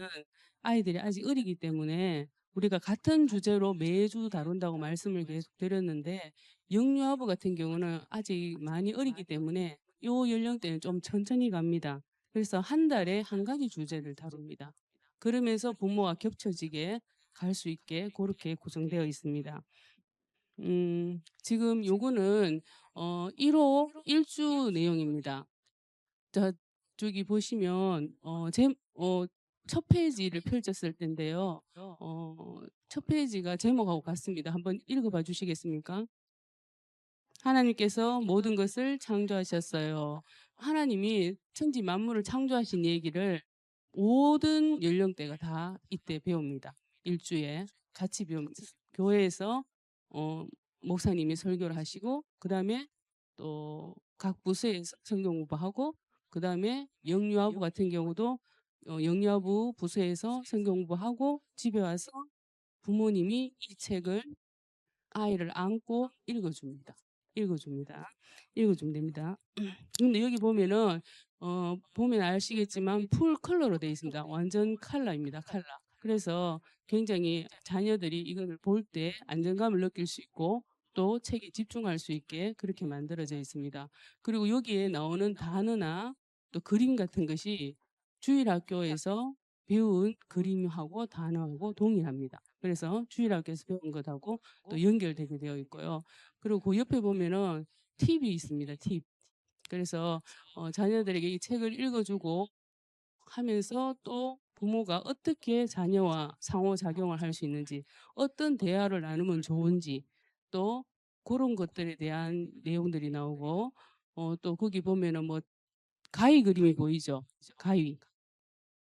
아이들이 아직 어리기 때문에 우리가 같은 주제로 매주 다룬다고 말씀을 계속 드렸는데, 영유아부 같은 경우는 아직 많이 어리기 때문에 요 연령대는 좀 천천히 갑니다. 그래서 한 달에 한 가지 주제를 다룹니다. 그러면서 부모와 겹쳐지게 갈 수 있게 그렇게 구성되어 있습니다. 지금 요거는 1호 1주 내용입니다. 저기 보시면 첫 페이지를 펼쳤을 텐데요. 첫 페이지가 제목하고 같습니다. 한번 읽어봐 주시겠습니까? 하나님께서 모든 것을 창조하셨어요. 하나님이 천지 만물을 창조하신 얘기를 모든 연령대가 다 이때 배웁니다. 일주에 같이 배웁니다. 교회에서 목사님이 설교를 하시고 그다음에 또 각 부서에서 성경 공부하고 그다음에 영유아부 같은 경우도 영유아부 부서에서 성경 공부하고 집에 와서 부모님이 이 책을 아이를 안고 읽어줍니다. 읽어주면 됩니다. 근데 여기 보면은 보면 아시겠지만 풀 컬러로 되어 있습니다. 완전 컬러입니다. 컬러. 그래서 굉장히 자녀들이 이거를 볼 때 안정감을 느낄 수 있고 또 책에 집중할 수 있게 그렇게 만들어져 있습니다. 그리고 여기에 나오는 단어나 또 그림 같은 것이 주일학교에서 배운 그림하고 단어하고 동일합니다. 그래서 주일학교에서 배운 것하고 또 연결되게 되어 있고요. 그리고 그 옆에 보면은 팁이 있습니다. 팁. 그래서 자녀들에게 이 책을 읽어주고 하면서 또 부모가 어떻게 자녀와 상호작용을 할 수 있는지, 어떤 대화를 나누면 좋은지, 또 그런 것들에 대한 내용들이 나오고, 또 거기 보면은 뭐 가위 그림이 보이죠? 가위.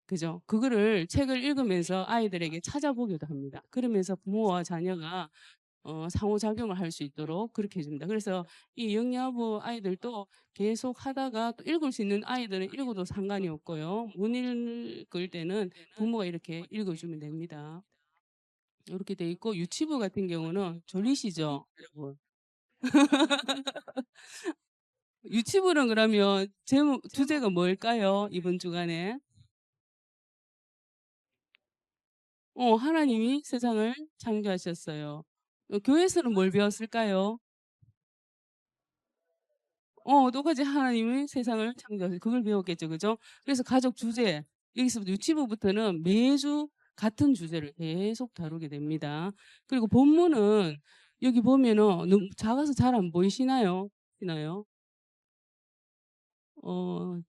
그죠? 그거를 책을 읽으면서 아이들에게 찾아보기도 합니다. 그러면서 부모와 자녀가 상호작용을 할 수 있도록 그렇게 해줍니다. 그래서 이 영유아부 아이들도 계속 하다가 또 읽을 수 있는 아이들은 읽어도 상관이 없고요. 못 읽을 때는 부모가 이렇게 읽어주면 됩니다. 이렇게 돼 있고 유치부 같은 경우는 졸리시죠, 여러분? 유치부는 그러면 제목 주제가 뭘까요? 이번 주간에 하나님이 세상을 창조하셨어요. 교회에서는 뭘 배웠을까요? 똑같이 하나님이 세상을 창조하셨어요. 그걸 배웠겠죠. 그죠? 그래서 가족 주제, 여기서부터 유치부부터는 매주 같은 주제를 계속 다루게 됩니다. 그리고 본문은 여기 보면은 너무 작아서 잘 안 보이시나요? 보이나요?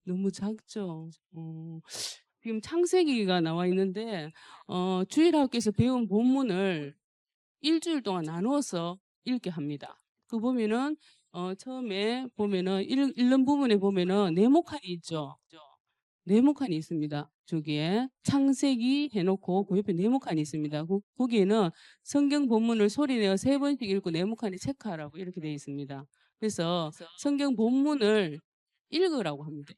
너무 작죠. 지금 창세기가 나와 있는데 주일학교에서 배운 본문을 일주일 동안 나누어서 읽게 합니다. 그 보면은 처음에 보면은 읽는 부분에 보면은 네모칸이 있죠. 네모칸이 있습니다. 저기에 창세기 해놓고 그 옆에 네모칸이 있습니다. 거기에는 성경 본문을 소리내어 3번씩 읽고 네모칸에 체크하라고 이렇게 되어 있습니다. 그래서 성경 본문을 읽으라고 합니다.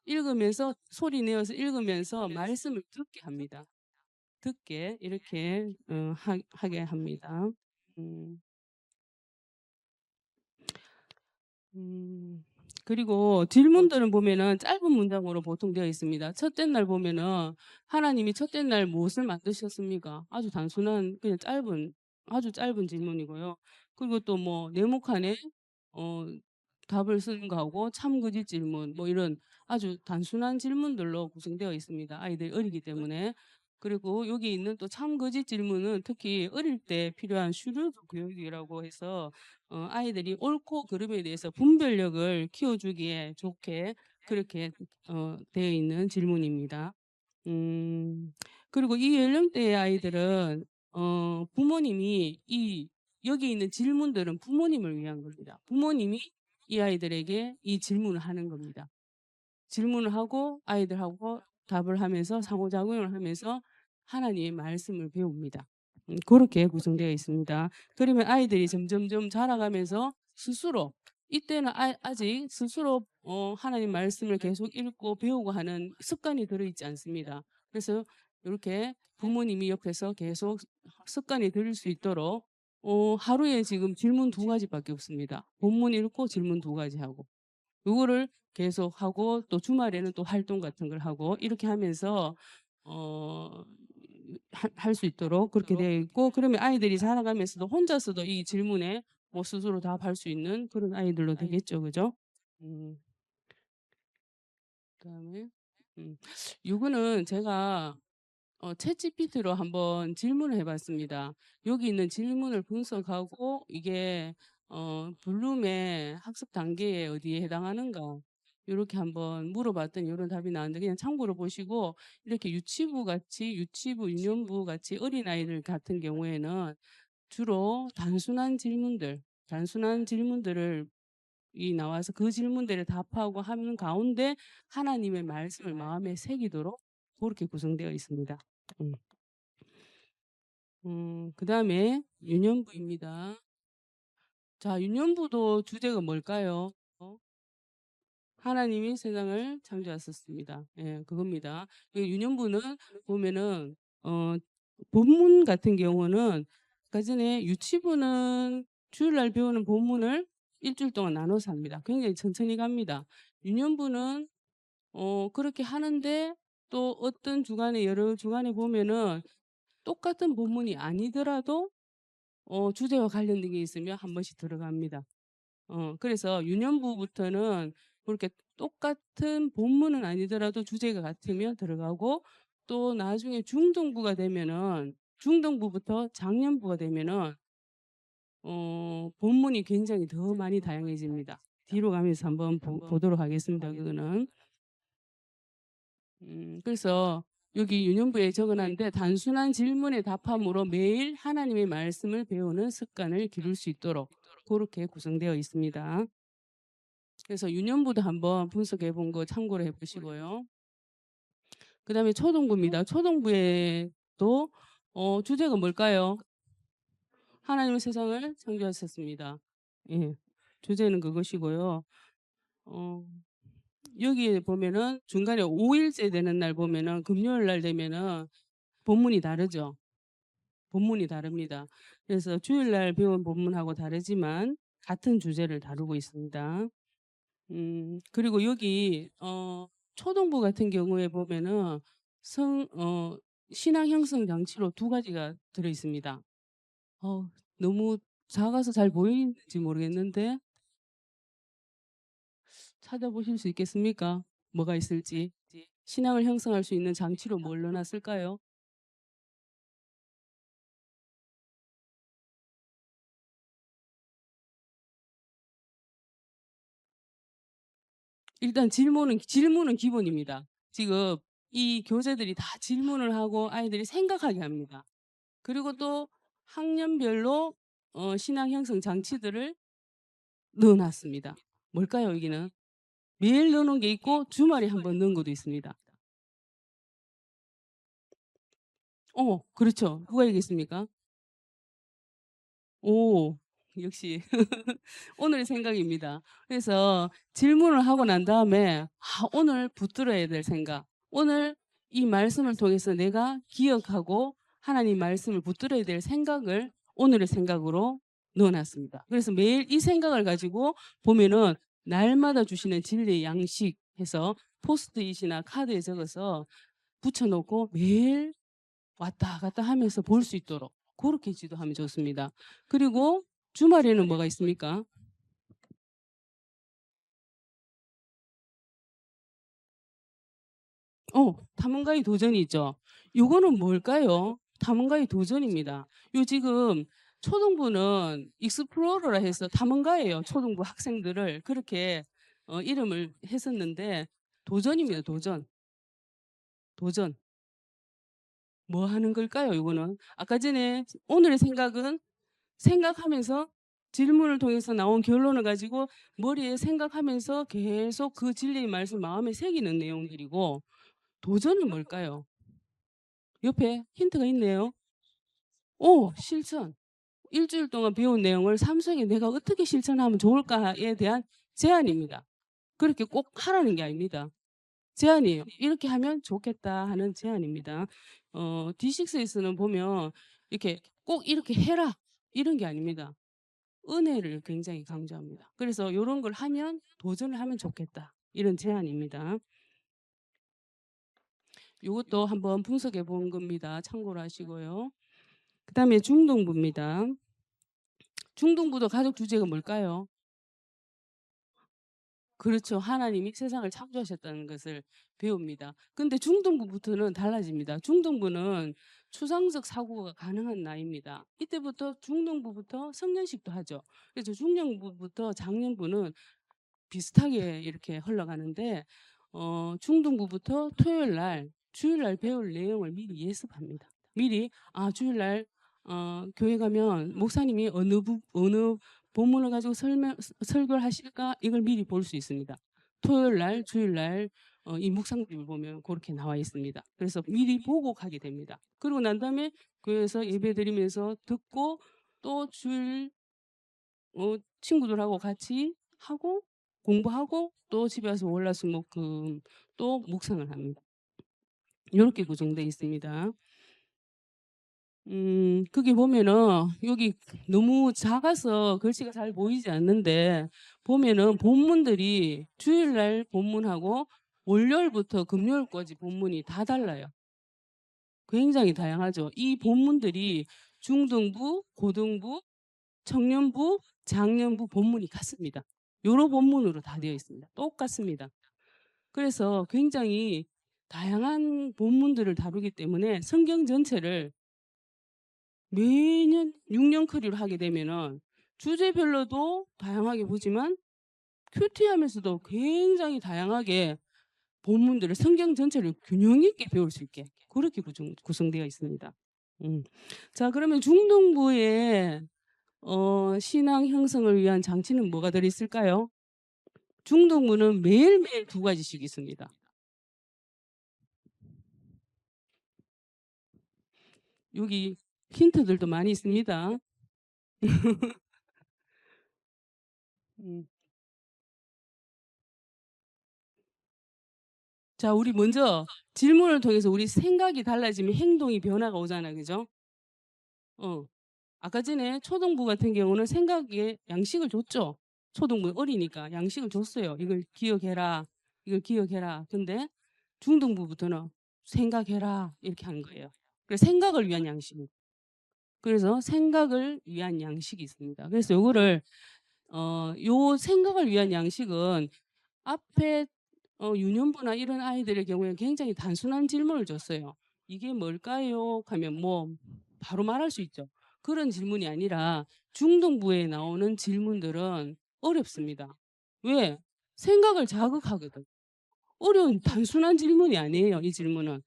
읽으면서 소리내어서 읽으면서 말씀을 듣게 합니다. 듣게 이렇게 하게 합니다. 음. 그리고 질문들은 보면은 짧은 문장으로 보통 되어 있습니다. 첫째 날 보면은 하나님이 첫째 날 무엇을 만드셨습니까? 아주 단순한 그냥 아주 짧은 질문이고요. 그리고 또 뭐 네모칸에 어 답을 쓰는 거하고 참 그지 질문 뭐 이런 아주 단순한 질문들로 구성되어 있습니다. 아이들이 어리기 때문에. 그리고 여기 있는 또 참 그지 질문은 특히 어릴 때 필요한 슈르드 교육이라고 해서 아이들이 옳고 그름에 대해서 분별력을 키워주기에 좋게 그렇게 되어 있는 질문입니다. 음, 그리고 이 연령대의 아이들은 부모님이 여기 있는 질문들은 부모님을 위한 겁니다. 부모님이 이 아이들에게 이 질문을 하는 겁니다. 질문을 하고 아이들하고 답을 하면서 상호작용을 하면서 하나님의 말씀을 배웁니다. 그렇게 구성되어 있습니다. 그러면 아이들이 점점점 자라가면서 스스로 이때는 아직 스스로 하나님 말씀을 계속 읽고 배우고 하는 습관이 들어있지 않습니다. 그래서 이렇게 부모님이 옆에서 계속 습관이 들을 수 있도록 하루에 지금 질문 2가지밖에 없습니다. 본문 읽고 질문 2가지 하고 요거를 계속 하고 또 주말에는 또 활동 같은 걸 하고 이렇게 하면서 할 수 있도록 그렇게 되어 있고 그러면 아이들이 자라가면서도 혼자서도 이 질문에 뭐 스스로 답할 수 있는 그런 아이들로 되겠죠. 그죠? 음. 그다음에 요거는 제가 챗GPT로 한번 질문을 해봤습니다. 여기 있는 질문을 분석하고 이게 블룸의 학습 단계에 어디에 해당하는가 요렇게 한번 물어봤더니 요런 답이 나왔는데 그냥 참고로 보시고 이렇게 유치부, 유년부 같이 어린아이들 같은 경우에는 주로 단순한 질문들을 이 나와서 그 질문들을 답하고 하는 가운데 하나님의 말씀을 마음에 새기도록 그렇게 구성되어 있습니다. 그다음에 유년부입니다. 자, 유년부도 주제가 뭘까요? 하나님이 세상을 창조하셨습니다. 예, 그겁니다. 유년부는 보면은 본문 같은 경우는 아까 전에 유치부는 주일날 배우는 본문을 일주일 동안 나눠서 합니다. 굉장히 천천히 갑니다. 유년부는 그렇게 하는데 또 어떤 주간에 여러 주간에 보면은 똑같은 본문이 아니더라도 주제와 관련된 게 있으면 한 번씩 들어갑니다. 그래서 유년부부터는 그렇게 똑같은 본문은 아니더라도 주제가 같으면 들어가고 또 나중에 중등부부터 장년부가 되면은 본문이 굉장히 더 많이 다양해집니다. 뒤로 가면서 한번 보도록 하겠습니다. 그거는 그래서 여기 유년부에 적어놨는데 단순한 질문에 답함으로 매일 하나님의 말씀을 배우는 습관을 기를 수 있도록 그렇게 구성되어 있습니다. 그래서 유년부도 한번 분석해 본 거 참고로 해보시고요. 그 다음에 초등부입니다. 초등부에도 주제가 뭘까요? 하나님은 세상을 창조하셨습니다. 예, 주제는 그것이고요. 여기에 보면은 중간에 5일째 되는 날 보면은 금요일 날 되면은 본문이 다르죠. 본문이 다릅니다. 그래서 주일날 배운 본문하고 다르지만 같은 주제를 다루고 있습니다. 그리고 여기 초등부 같은 경우에 보면은 신앙 형성 장치로 2가지가 들어 있습니다. 너무 작아서 잘 보이는지 모르겠는데 찾아보실 수 있겠습니까? 뭐가 있을지. 신앙을 형성할 수 있는 장치로 뭘 넣어놨을까요? 일단 질문은 기본입니다. 지금 이 교재들이 다 질문을 하고 아이들이 생각하게 합니다. 그리고 또 학년별로 신앙 형성 장치들을 넣어놨습니다. 뭘까요, 여기는? 매일 넣어놓은 게 있고 주말에 한번 넣은 것도 있습니다. 그렇죠. 누가 얘기했습니까? 오, 역시 오늘의 생각입니다. 그래서 질문을 하고 난 다음에 오늘 붙들어야 될 생각, 오늘 이 말씀을 통해서 내가 기억하고 하나님 말씀을 붙들어야 될 생각을 오늘의 생각으로 넣어놨습니다. 그래서 매일 이 생각을 가지고 보면은 날마다 주시는 진리의 양식 해서 포스트잇이나 카드에 적어서 붙여놓고 매일 왔다 갔다 하면서 볼 수 있도록 그렇게 지도하면 좋습니다. 그리고 주말에는 뭐가 있습니까? 탐험가의 도전이 있죠. 요거는 뭘까요? 탐험가의 도전입니다. 요 지금 초등부는 익스플로러라 해서 탐험가예요. 초등부 학생들을 그렇게 이름을 했었는데 도전입니다. 도전. 뭐 하는 걸까요? 이거는 아까 전에 오늘의 생각은 생각하면서 질문을 통해서 나온 결론을 가지고 머리에 생각하면서 계속 그 진리의 말씀 마음에 새기는 내용들이고 도전은 뭘까요? 옆에 힌트가 있네요. 실천. 일주일 동안 배운 내용을 삶 속에 내가 어떻게 실천하면 좋을까에 대한 제안입니다. 그렇게 꼭 하라는 게 아닙니다. 제안이에요. 이렇게 하면 좋겠다 하는 제안입니다. D6에서는 보면 이렇게 꼭 이렇게 해라 이런 게 아닙니다. 은혜를 굉장히 강조합니다. 그래서 이런 걸 하면 도전을 하면 좋겠다 이런 제안입니다. 이것도 한번 분석해 본 겁니다. 참고로 하시고요. 그 다음에 중등부입니다. 중등부도 가족 주제가 뭘까요? 그렇죠. 하나님이 세상을 창조하셨다는 것을 배웁니다. 근데 중등부부터는 달라집니다. 중등부는 추상적 사고가 가능한 나이입니다. 이때부터 중등부부터 성년식도 하죠. 그래서 중년부부터 장년부는 비슷하게 이렇게 흘러가는데 중등부부터 토요일 날, 주일 날 배울 내용을 미리 예습합니다. 미리 주일 날 교회 가면 목사님이 어느 본문을 가지고 설교를 하실까 이걸 미리 볼 수 있습니다. 토요일 날, 주일 날 이 묵상집을 보면 그렇게 나와 있습니다. 그래서 미리 보고 가게 됩니다. 그리고 난 다음에 교회에서 예배드리면서 듣고 또 주일 친구들하고 같이 하고 공부하고 또 집에 와서 월화수목금 또 묵상을 합니다. 이렇게 구성되어 있습니다. 거기 보면은 여기 너무 작아서 글씨가 잘 보이지 않는데 보면은 본문들이 주일날 본문하고 월요일부터 금요일까지 본문이 다 달라요. 굉장히 다양하죠. 이 본문들이 중등부, 고등부, 청년부, 장년부 본문이 같습니다. 여러 본문으로 다 되어 있습니다. 똑같습니다. 그래서 굉장히 다양한 본문들을 다루기 때문에 성경 전체를 매년 6년 커리로 하게 되면은 주제별로도 다양하게 보지만 큐티하면서도 굉장히 다양하게 본문들을 성경 전체를 균형 있게 배울 수 있게 그렇게 구성되어 있습니다. 자, 그러면 중등부의 신앙 형성을 위한 장치는 뭐가 들어있을까요? 중등부는 매일매일 2가지씩 있습니다. 여기 힌트들도 많이 있습니다. 음. 자, 우리 먼저 질문을 통해서 우리 생각이 달라지면 행동이 변화가 오잖아요. 그죠? 아까 전에 초등부 같은 경우는 생각에 양식을 줬죠. 초등부 어리니까 양식을 줬어요. 이걸 기억해라. 이걸 기억해라. 근데 중등부부터는 생각해라. 이렇게 하는 거예요. 그래서 생각을 위한 양식. 그래서 생각을 위한 양식이 있습니다. 그래서 요거를 요 생각을 위한 양식은 앞에 유년부나 이런 아이들의 경우에 굉장히 단순한 질문을 줬어요. 이게 뭘까요? 하면 뭐 바로 말할 수 있죠. 그런 질문이 아니라 중등부에 나오는 질문들은 어렵습니다. 왜? 생각을 자극하거든. 어려운 단순한 질문이 아니에요. 이 질문은.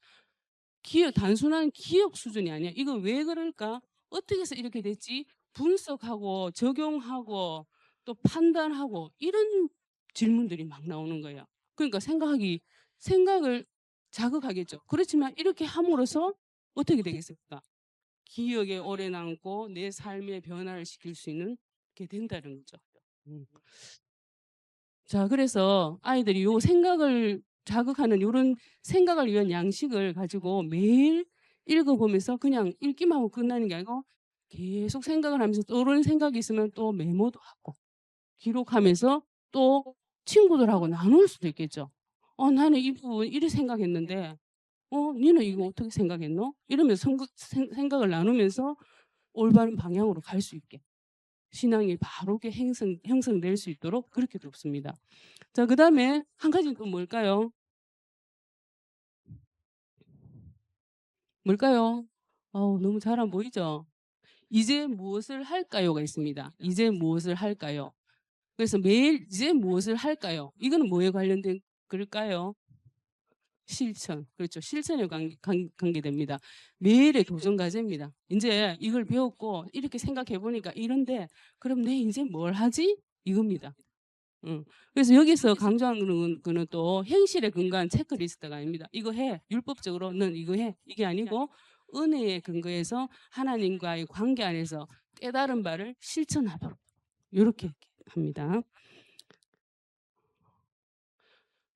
단순한 기억 수준이 아니야. 이거 왜 그럴까? 어떻게 해서 이렇게 됐지? 분석하고 적용하고 또 판단하고 이런 질문들이 막 나오는 거예요. 그러니까 생각을 자극하겠죠. 그렇지만 이렇게 함으로써 어떻게 되겠습니까? 기억에 오래 남고 내 삶의 변화를 시킬 수 있는 게 된다는 거죠. 자, 그래서 아이들이 요 생각을 자극하는 이런 생각을 위한 양식을 가지고 매일 읽어보면서 그냥 읽기만 하고 끝나는 게 아니고 계속 생각을 하면서 떠오르는 생각이 있으면 또 메모도 하고 기록하면서 또 친구들하고 나눌 수도 있겠죠. 나는 이 부분 이렇게 생각했는데 니는 이거 어떻게 생각했노? 이러면서 생각을 나누면서 올바른 방향으로 갈 수 있게 신앙이 바르게 형성될 수 있도록 그렇게 돕습니다. 자, 그 다음에 한 가지는 또 뭘까요? 뭘까요? 너무 잘 안 보이죠? 이제 무엇을 할까요가 있습니다. 이제 무엇을 할까요? 그래서 매일 이제 무엇을 할까요? 이거는 뭐에 관련된 글까요? 실천. 그렇죠. 실천에 관계됩니다. 매일의 도전 과제입니다. 이제 이걸 배웠고 이렇게 생각해 보니까 이런데 그럼 내 이제 뭘 하지? 이겁니다. 그래서 여기서 강조하는 거는 또 행실에 근거한 체크리스트가 아닙니다. 이거 해. 율법적으로는 이거 해. 이게 아니고 은혜에 근거해서 하나님과의 관계 안에서 깨달은 바를 실천하도록 이렇게 합니다.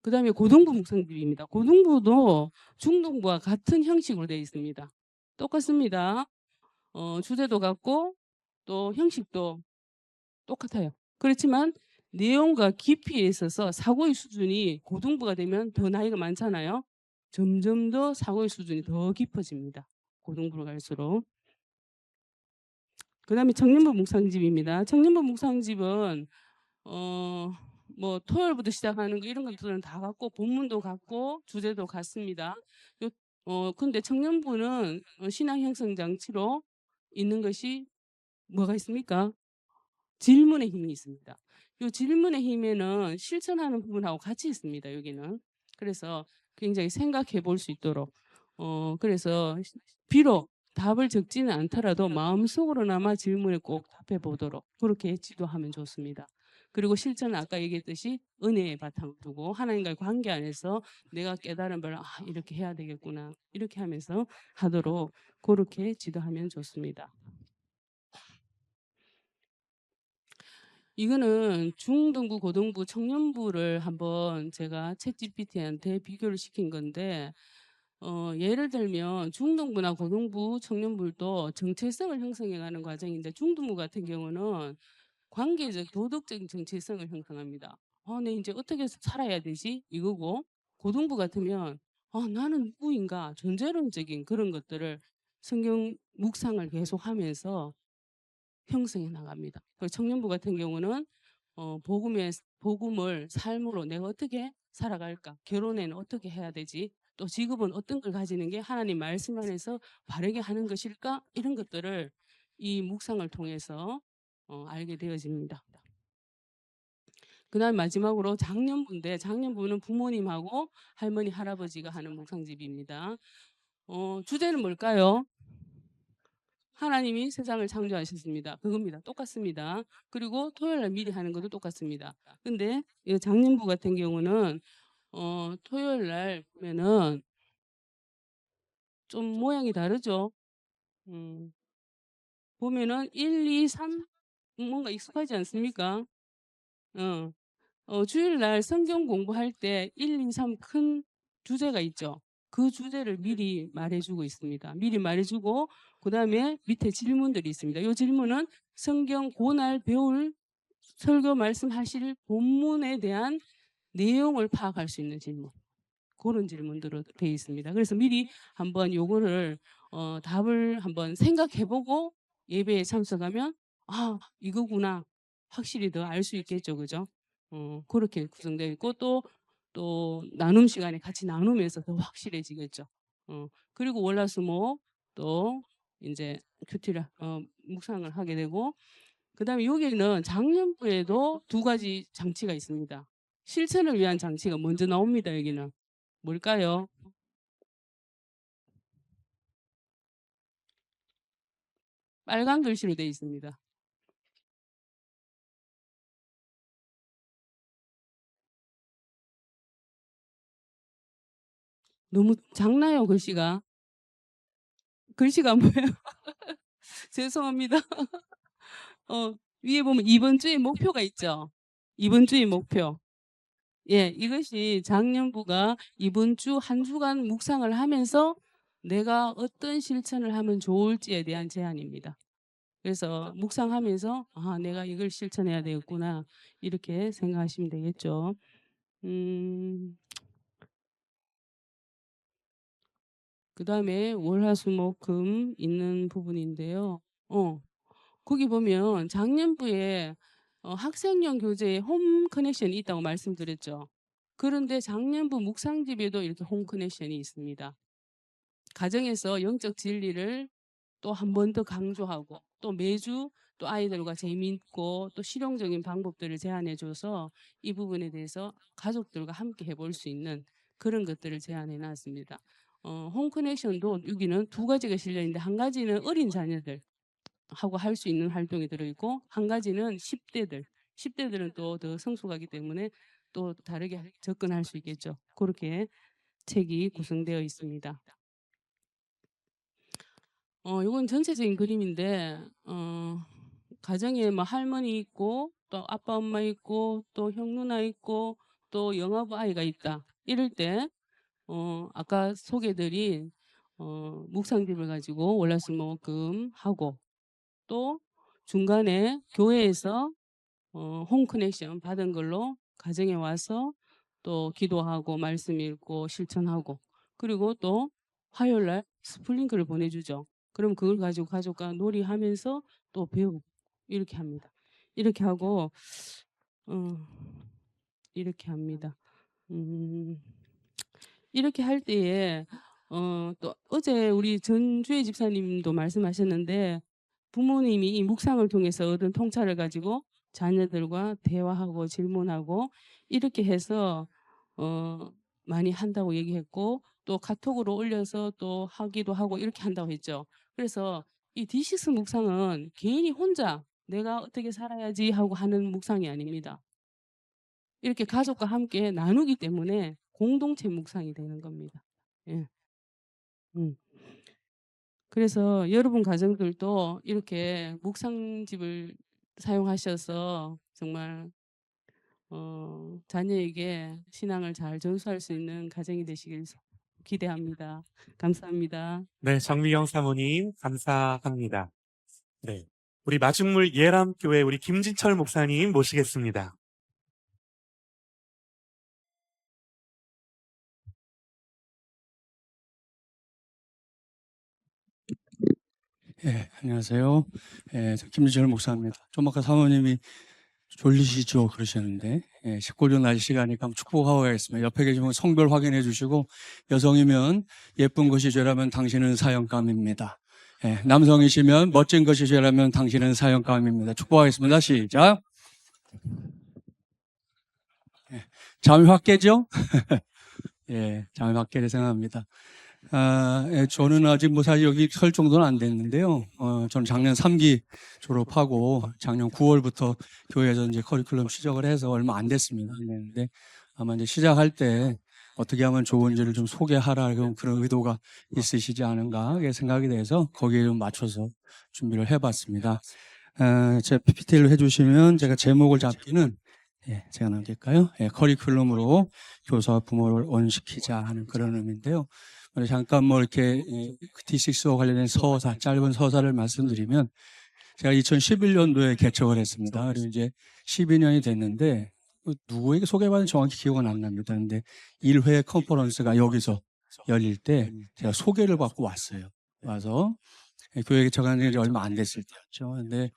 그 다음에 고등부 묵상집입니다. 고등부도 중등부와 같은 형식으로 되어 있습니다. 똑같습니다. 주제도 같고 또 형식도 똑같아요. 그렇지만 내용과 깊이에 있어서 사고의 수준이 고등부가 되면 더 나이가 많잖아요. 점점 더 사고의 수준이 더 깊어집니다. 고등부로 갈수록. 그 다음에 청년부 묵상집입니다. 청년부 묵상집은 뭐 토요일부터 시작하는 거 이런 것들은 다 같고 본문도 같고 주제도 같습니다. 근데 청년부는 신앙 형성 장치로 있는 것이 뭐가 있습니까? 질문의 힘이 있습니다. 요 질문의 힘에는 실천하는 부분하고 같이 있습니다. 여기는. 그래서 굉장히 생각해 볼 수 있도록 그래서 비록 답을 적지는 않더라도 마음속으로나마 질문에 꼭 답해 보도록 그렇게 지도하면 좋습니다. 그리고 실천은 아까 얘기했듯이 은혜의 바탕을 두고 하나님과의 관계 안에서 내가 깨달은 바를 이렇게 해야 되겠구나 이렇게 하면서 하도록 그렇게 지도하면 좋습니다. 이거는 중등부, 고등부, 청년부를 한번 제가 챗GPT한테 비교를 시킨 건데 예를 들면 중등부나 고등부, 청년부도 정체성을 형성해가는 과정인데 중등부 같은 경우는 관계적, 도덕적인 정체성을 형성합니다. 내 이제 어떻게 살아야 되지? 이거고 고등부 같으면 나는 누구인가? 존재론적인 그런 것들을 성경 묵상을 계속하면서 형성해 나갑니다. 그리고 청년부 같은 경우는 복음을 삶으로 내가 어떻게 살아갈까? 결혼에는 어떻게 해야 되지? 또 직업은 어떤 걸 가지는 게 하나님 말씀 안에서 바르게 하는 것일까? 이런 것들을 이 묵상을 통해서 알게 되어집니다. 그 다음 마지막으로 장년부인데 장년부는 부모님하고 할머니, 할아버지가 하는 묵상집입니다. 주제는 뭘까요? 하나님이 세상을 창조하셨습니다. 그겁니다. 똑같습니다. 그리고 토요일 날 미리 하는 것도 똑같습니다. 근데 이 장년부 같은 경우는 토요일 날 보면은 좀 모양이 다르죠. 보면은 1, 2, 3 뭔가 익숙하지 않습니까? 주일 날 성경 공부할 때 1, 2, 3 큰 주제가 있죠. 그 주제를 미리 말해주고 있습니다. 미리 말해주고 그다음에 밑에 질문들이 있습니다. 이 질문은 성경 그날 배울 설교 말씀하실 본문에 대한 내용을 파악할 수 있는 질문. 그런 질문들로 되어 있습니다. 그래서 미리 한번 요거를 답을 한번 생각해보고 예배에 참석하면 이거구나 확실히 더 알 수 있겠죠, 그죠? 그렇게 구성되어 있고 또 나눔 시간에 같이 나누면서 더 확실해지겠죠. 그리고 월화수목 또 이제 큐티를 묵상을 하게 되고 그다음에 여기는 장년부에도 두 가지 장치가 있습니다. 실천을 위한 장치가 먼저 나옵니다. 여기는 뭘까요? 빨간 글씨로 되어 있습니다. 너무 작나요, 글씨가? 글씨가 안 보여요. 죄송합니다. 위에 보면 이번 주의 목표가 있죠. 이번 주의 목표. 예, 이것이 장년부가 이번 주 한 주간 묵상을 하면서 내가 어떤 실천을 하면 좋을지에 대한 제안입니다. 그래서 묵상하면서 내가 이걸 실천해야 되겠구나 이렇게 생각하시면 되겠죠. 그 다음에 월화수목금 있는 부분인데요. 거기 보면 작년부에 학생용 교재에 홈 커넥션이 있다고 말씀드렸죠. 그런데 작년부 묵상집에도 이렇게 홈 커넥션이 있습니다. 가정에서 영적 진리를 또 한 번 더 강조하고 또 매주 또 아이들과 재미있고 또 실용적인 방법들을 제안해 줘서 이 부분에 대해서 가족들과 함께 해볼 수 있는 그런 것들을 제안해 놨습니다. 홈 커넥션도 여기는 두 가지가 실려 있는데 한 가지는 어린 자녀들 하고 할 수 있는 활동이 들어있고 한 가지는 10대들은 또 더 성숙하기 때문에 또 다르게 접근할 수 있겠죠. 그렇게 책이 구성되어 있습니다. 이건 전체적인 그림인데 가정에 뭐 할머니 있고 또 아빠 엄마 있고 또 형 누나 있고 또 영아부 아이가 있다. 이럴 때 아까 소개드린 묵상집을 가지고 월화수목금 하고 또 중간에 교회에서 홈 커넥션 받은 걸로 가정에 와서 또 기도하고 말씀 읽고 실천하고 그리고 또 화요일 날 스플링크를 보내주죠. 그럼 그걸 가지고 가족과 놀이하면서 또 배우고 이렇게 합니다. 이렇게 하고 이렇게 합니다. 이렇게 할 때에 또 어제 우리 전주혜 집사님도 말씀하셨는데 부모님이 이 묵상을 통해서 얻은 통찰을 가지고 자녀들과 대화하고 질문하고 이렇게 해서 많이 한다고 얘기했고 또 카톡으로 올려서 또 하기도 하고 이렇게 한다고 했죠. 그래서 이 D6 묵상은 개인이 혼자 내가 어떻게 살아야지 하고 하는 묵상이 아닙니다. 이렇게 가족과 함께 나누기 때문에 공동체 묵상이 되는 겁니다. 예. 그래서 여러분 가정들도 이렇게 묵상집을 사용하셔서 정말 자녀에게 신앙을 잘 전수할 수 있는 가정이 되시길 기대합니다. 감사합니다. 네, 정미경 사모님 감사합니다. 네, 우리 마중물 예람교회 우리 김진철 목사님 모시겠습니다. 예, 안녕하세요. 저 김진철 목사입니다. 좀 아까 사모님이 졸리시죠? 그러셨는데, 19년 날 시간이니까 한번 축복하고 가겠습니다. 옆에 계시면 성별 확인해 주시고, 여성이면 예쁜 것이 죄라면 당신은 사형감입니다. 남성이시면 멋진 것이 죄라면 당신은 사형감입니다. 축복하겠습니다. 시작. 잠이 확 깨죠? 예, 잠이 확 깨게 생각합니다. 저는 아직 뭐 사실 여기 설 정도는 안 됐는데요. 저는 작년 3기 졸업하고 작년 9월부터 교회에서 이제 커리큘럼 시작을 해서 얼마 안 됐습니다. 근데 아마 이제 시작할 때 어떻게 하면 좋은지를 좀 소개하라 그런 의도가 있으시지 않은가 생각이 돼서 거기에 좀 맞춰서 준비를 해봤습니다. 제 PPT를 해주시면 제가 제목을 잡기는 제가 남길까요? 커리큘럼으로 교사와 부모를 온시키자 하는 그런 의미인데요. 잠깐 뭐 이렇게 D6와 관련된 서사, 짧은 서사를 말씀드리면 제가 2011년도에 개척을 했습니다. 그리고 이제 12년이 됐는데 누구에게 소개받은 정확히 기억은 안 납니다. 근데 1회 컨퍼런스가 여기서 열릴 때 제가 소개를 받고 왔어요. 와서 교회 개척한 지 얼마 안 됐을 때였죠. 근데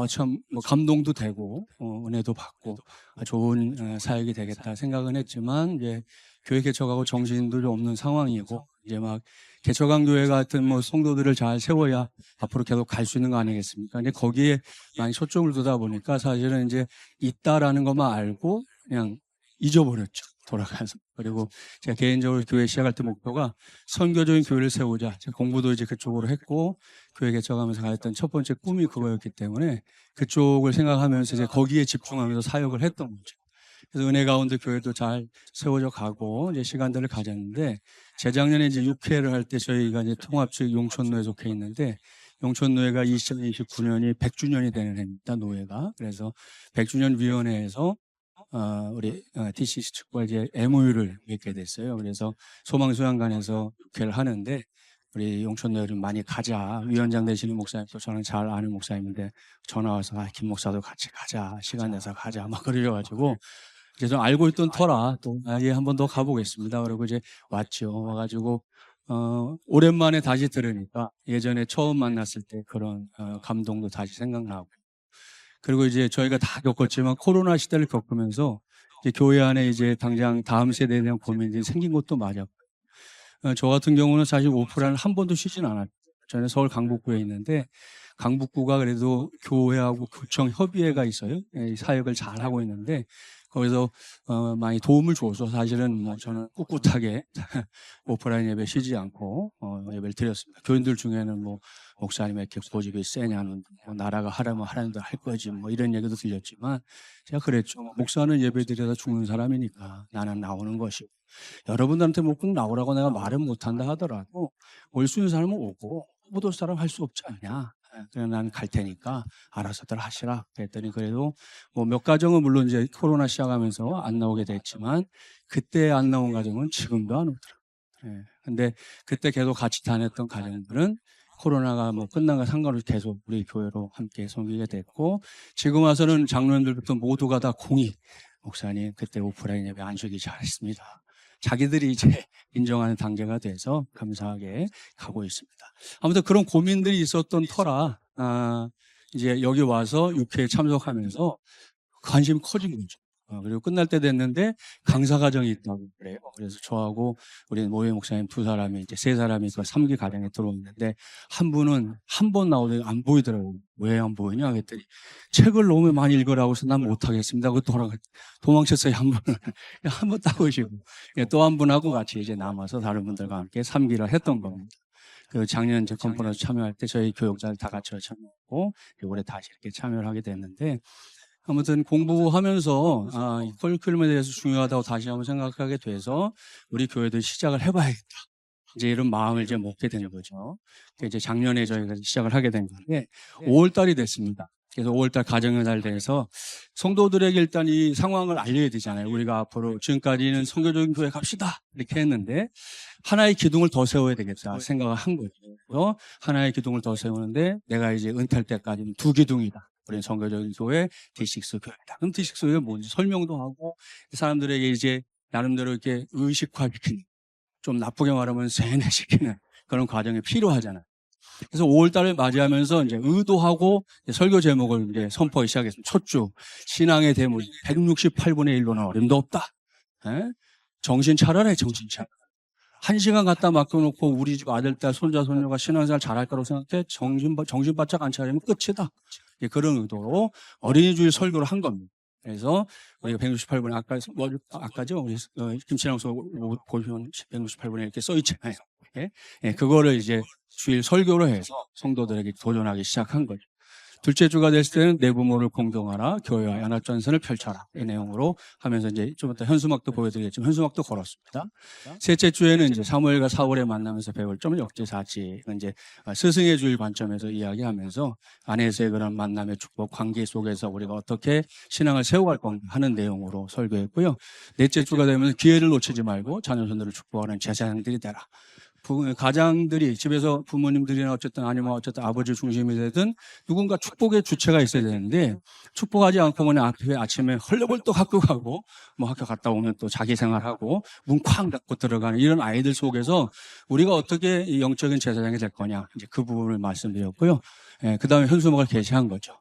참 뭐 감동도 되고 은혜도 받고 좋은 사역이 되겠다 생각은 했지만 이제 교회 개척하고 정신도 좀 없는 상황이고 이제 막 개척한 교회 같은 뭐 성도들을 잘 세워야 앞으로 계속 갈 수 있는 거 아니겠습니까? 근데 거기에 많이 초점을 두다 보니까 사실은 이제 있다라는 것만 알고 그냥 잊어버렸죠. 돌아가서. 그리고 제가 개인적으로 교회 시작할 때 목표가 선교적인 교회를 세우자. 제가 공부도 이제 그쪽으로 했고 교회 개척하면서 가졌던 첫 번째 꿈이 그거였기 때문에 그쪽을 생각하면서 이제 거기에 집중하면서 사역을 했던 거죠. 그래서 은혜 가운데 교회도 잘 세워져 가고 이제 시간들을 가졌는데 재작년에 이제 6회를 할 때 저희가 이제 통합측 용천노에 속해 있는데 용천노회가 2029년이 100주년이 되는 해입니다. 노회가. 그래서 100주년 위원회에서 우리 DCC 측과 이제 MOU를 맺게 됐어요. 그래서 소망수양관에서 육회를 하는데 우리 용천노회를 많이 가자. 위원장 되시는 목사님도 저는 잘 아는 목사님인데 전화 와서 김 목사도 같이 가자. 시간 내서 가자. 막 그러셔가지고 이제 좀 알고 있던 터라 또 한 번 더 가보겠습니다. 그리고 이제 왔죠. 와가지고 오랜만에 다시 들으니까 예전에 처음 만났을 때 그런 감동도 다시 생각나고 그리고 이제 저희가 다 겪었지만 코로나 시대를 겪으면서 이제 교회 안에 이제 당장 다음 세대에 대한 고민이 생긴 것도 맞았고 저 같은 경우는 사실 오프라인을 한 번도 쉬진 않았죠. 저는 서울 강북구에 있는데 강북구가 그래도 교회하고 구청 협의회가 있어요. 사역을 잘 하고 있는데 거기서 많이 도움을 줘서 사실은 뭐 저는 꿋꿋하게 오프라인 예배 쉬지 않고 예배를 드렸습니다. 교인들 중에는 뭐 목사님 이렇게 고집이 세냐는 뭐 나라가 하라면 하라는 대로 할 거지 뭐 이런 얘기도 들렸지만 제가 그랬죠. 목사는 예배 드려다 죽는 사람이니까 나는 나오는 것이고 여러분들한테 뭐 꼭 나오라고 내가 말은 못한다 하더라도 올 수 있는 사람은 오고 못 올 사람 할 수 없지 않냐. 그래 난 갈 테니까 알아서들 하시라. 그랬더니 그래도 뭐 몇 가정은 물론 이제 코로나 시작하면서 안 나오게 됐지만 그때 안 나온 가정은 지금도 안 오더라고요. 근데 그때 계속 같이 다녔던 가정들은 코로나가 뭐 끝난 거 상관없이 계속 우리 교회로 함께 섬기게 됐고 지금 와서는 장로님들부터 모두가 다 공의 목사님 그때 오프라인 예배 안 쉬기 잘했습니다. 자기들이 이제 인정하는 단계가 돼서 감사하게 가고 있습니다. 아무튼 그런 고민들이 있었던 터라 이제 여기 와서 6회에 참석하면서 관심이 커진 거죠. 그리고 끝날 때 됐는데 강사 과정이 있다고 그래요. 그래서 저하고 우리 모회 목사님 두 사람이 이제 세 사람이 그 3기 과정에 들어오는데 한 분은 한 번 나오더니 안 보이더라고요. 왜 안 보이냐 그랬더니 책을 너무 많이 읽으라고 해서 난 못하겠습니다. 그 도망쳤어요. 한 분은. 한 번 따오시고 또 한 분하고 같이 이제 남아서 다른 분들과 함께 3기를 했던 겁니다. 그 작년 이제 컨퍼런스 참여할 때 저희 교육자들 다 같이 참여하고 올해 다시 이렇게 참여를 하게 됐는데 아무튼 공부하면서 이 커리큘럼에 대해서 중요하다고 다시 한번 생각하게 돼서 우리 교회도 시작을 해봐야겠다. 이제 이런 마음을 이제 먹게 되는 거죠. 이제 작년에 저희가 시작을 하게 된 건데 5월 달이 됐습니다. 그래서 5월 달 가정의 날 돼서 성도들에게 일단 이 상황을 알려야 되잖아요. 우리가 앞으로 지금까지는 성교적인 교회 갑시다 이렇게 했는데 하나의 기둥을 더 세워야 되겠다 생각을 한 거죠. 그래서 하나의 기둥을 더 세우는데 내가 이제 은퇴할 때까지는 2기둥이다. 우리는 성교적인 교회, D6 교회다. 그럼 D6 교회가 뭔지 설명도 하고 사람들에게 이제 나름대로 이렇게 의식화시키는, 좀 나쁘게 말하면 세뇌시키는 그런 과정이 필요하잖아요. 그래서 5월 달을 맞이하면서 이제 의도하고 설교 제목을 이제 선포하기 시작했습니다. 첫 주, 신앙의 대물, 168분의 1로는 어림도 없다. 에? 정신 차려라, 정신 차려. 1시간 갖다 맡겨놓고 우리 집 아들, 딸, 손자, 손녀가 신앙생활 잘할 거라고 생각해 정신 바짝 안 차리면 끝이다. 그런 의도로 어린이주일 설교를 한 겁니다. 그래서 우리가 168분에 아까죠? 우리 김치랑서 보시면 168분에 이렇게 써 있잖아요. 그거를 이제 주일 설교로 해서 성도들에게 도전하기 시작한 거죠. 둘째 주가 됐을 때는 내 부모를 공경하라, 교회와 연합전선을 펼쳐라 이 내용으로 하면서 이제 좀 이따 현수막도 보여드리겠지만 현수막도 걸었습니다. 셋째 주에는 이제 사무엘과 사울의 만나면서 배울 점 역지사지 이제 스승의 주일 관점에서 이야기하면서 안에서의 그런 만남의 축복 관계 속에서 우리가 어떻게 신앙을 세워갈 건가 하는 내용으로 설교했고요. 넷째 주가 되면 기회를 놓치지 말고 자녀손들을 축복하는 제사장들이 되라. 가장들이 집에서 부모님들이나 아니면 아버지 중심이 되든 누군가 축복의 주체가 있어야 되는데 축복하지 않고 그냥 아침에 헐레벌떡 학교 가고 뭐 학교 갔다 오면 또 자기 생활하고 문 쾅 닫고 들어가는 이런 아이들 속에서 우리가 어떻게 이 영적인 제사장이 될 거냐 이제 그 부분을 말씀드렸고요. 그 다음에 현수막을 게시한 거죠.